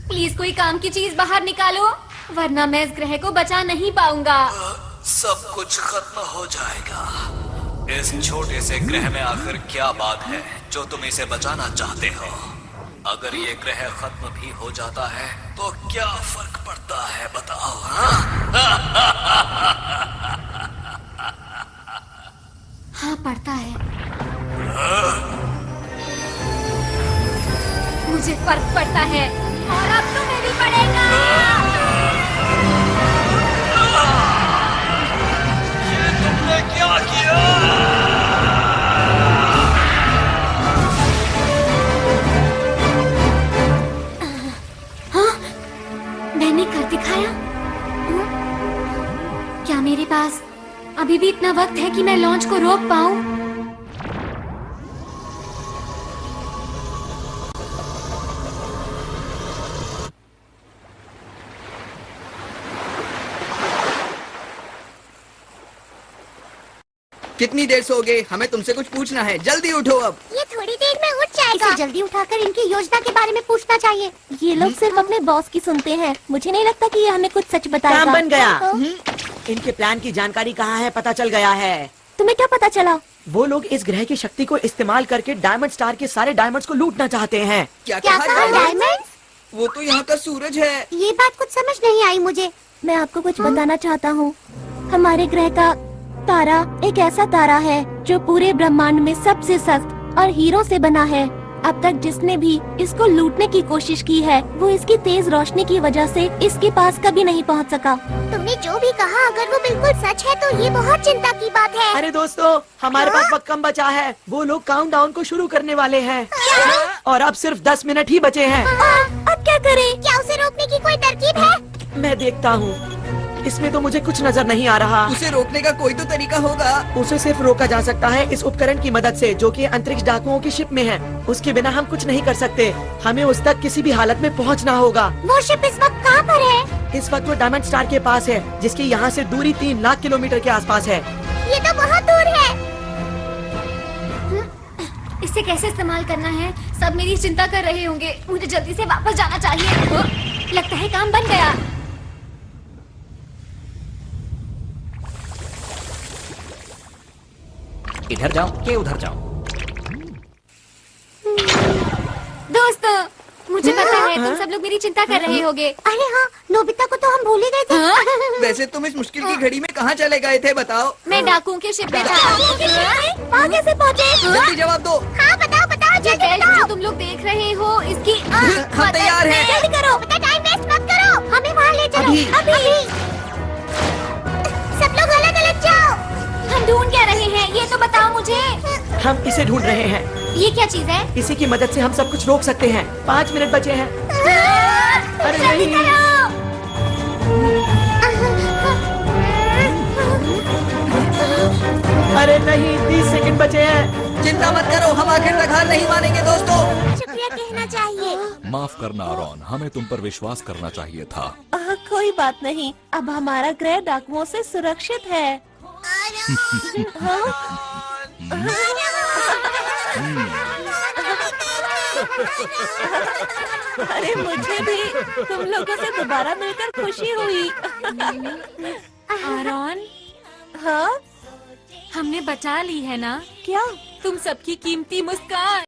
प्लीज कोई काम की चीज बाहर निकालो, वरना मैं इस ग्रह को बचा नहीं पाऊंगा। सब कुछ खत्म हो जाएगा। इस छोटे से ग्रह में आखिर क्या बात है जो तुम इसे बचाना चाहते हो? अगर ये ग्रह खत्म भी हो जाता है तो क्या फर्क पड़ता है, बताओ? हाँ, पड़ता है। मुझे फर्क पड़ता है और अब तुम्हें भी पड़ेगा। ये तुमने क्या किया? हाँ? मैंने कर दिखाया? क्या मेरे पास अभी भी इतना वक्त है कि मैं लॉन्च को रोक पाऊं? कितनी देर सोगे? हमें तुमसे कुछ पूछना है, जल्दी उठो अब। ये थोड़ी देर में उठ जाएगा। इसे जल्दी उठाकर इनकी योजना के बारे में पूछना चाहिए। ये लोग सिर्फ अपने बॉस की सुनते हैं। मुझे नहीं लगता कि ये हमें कुछ सच बताएगा। काम बन गया। इनके प्लान की जानकारी कहाँ है, पता चल गया है। तुम्हें क्या पता चला? वो लोग इस ग्रह की शक्ति को इस्तेमाल करके डायमंड स्टार के सारे डायमंड्स को लूटना चाहते हैं। क्या कहा? डायमंड? वो तो यहाँ का सूरज है। ये बात कुछ समझ नहीं आई मुझे। मैं आपको कुछ बताना चाहता हूँ। हमारे ग्रह का तारा एक ऐसा तारा है जो पूरे ब्रह्मांड में सबसे सख्त और हीरों से बना है। अब तक जिसने भी इसको लूटने की कोशिश की है वो इसकी तेज रोशनी की वजह से इसके पास कभी नहीं पहुंच सका। तुमने जो भी कहा अगर वो बिल्कुल सच है तो ये बहुत चिंता की बात है। अरे दोस्तों, हमारे पास वक्त कम बचा है। वो लोग काउंटडाउन को शुरू करने वाले हैं और अब सिर्फ 10 मिनट ही बचे हैं। अब क्या करें? क्या उसे रोकने की कोई तरकीब है? मैं देखता हूँ। इसमें तो मुझे कुछ नजर नहीं आ रहा। उसे रोकने का कोई तो तरीका होगा। उसे सिर्फ रोका जा सकता है इस उपकरण की मदद से जो कि अंतरिक्ष डाकुओं की शिप में है। उसके बिना हम कुछ नहीं कर सकते। हमें उस तक किसी भी हालत में पहुंचना होगा। वो शिप इस वक्त कहाँ पर है? इस वक्त वो डायमंड स्टार के पास है, जिसकी यहाँ से दूरी 3 लाख किलोमीटर के आसपास है। ये तो बहुत दूर है। इसे कैसे इस्तेमाल करना है? सब मेरी चिंता कर रहे होंगे। मुझे जल्दी से वापस जाना चाहिए। लगता है काम बन गया। इधर जाओ कि उधर जाओ? दोस्तों, मुझे पता है तुम सब लोग मेरी चिंता कर रहे होगे। अरे हाँ, नोबिता को तो हम भूल ही गए थे। वैसे तुम इस मुश्किल की घड़ी में कहाँ चले गए थे, बताओ? मैं डाकुओं के शिप में था। वहाँ कैसे पहुँचे? जल्दी जवाब दो। हाँ बताओ बताओ जल्दी जो बताओ। तुम लोग देख रहे हो इसकी हम तैयार हैं। जल्दी करो, बता टाइम वेस्ट मत करो। हमें वहाँ ले चलो अभी। सब लोग अलग अलग जाओ। हम ढूंढ क्या रहे हैं ये तो बताओ मुझे। हम इसे ढूंढ रहे हैं। ये क्या चीज है? इसी की मदद से हम सब कुछ रोक सकते हैं। 5 मिनट बचे हैं। अरे जल्दी नहीं। करो। अरे नहीं, 30 सेकंड बचे हैं। चिंता मत करो, हम आखिर तक हार नहीं मानेंगे दोस्तों। शुक्रिया कहना चाहिए। माफ करना आरॉन, हमें तुम पर विश्वास करना चाहिए था। कोई बात नहीं, अब हमारा ग्रह डाकुओं से सुरक्षित है। अरे मुझे भी तुम लोगों से दोबारा मिलकर खुशी हुई। आरॉन, हाँ, हमने बचा ली है ना? क्या? तुम सबकी कीमती मुस्कान।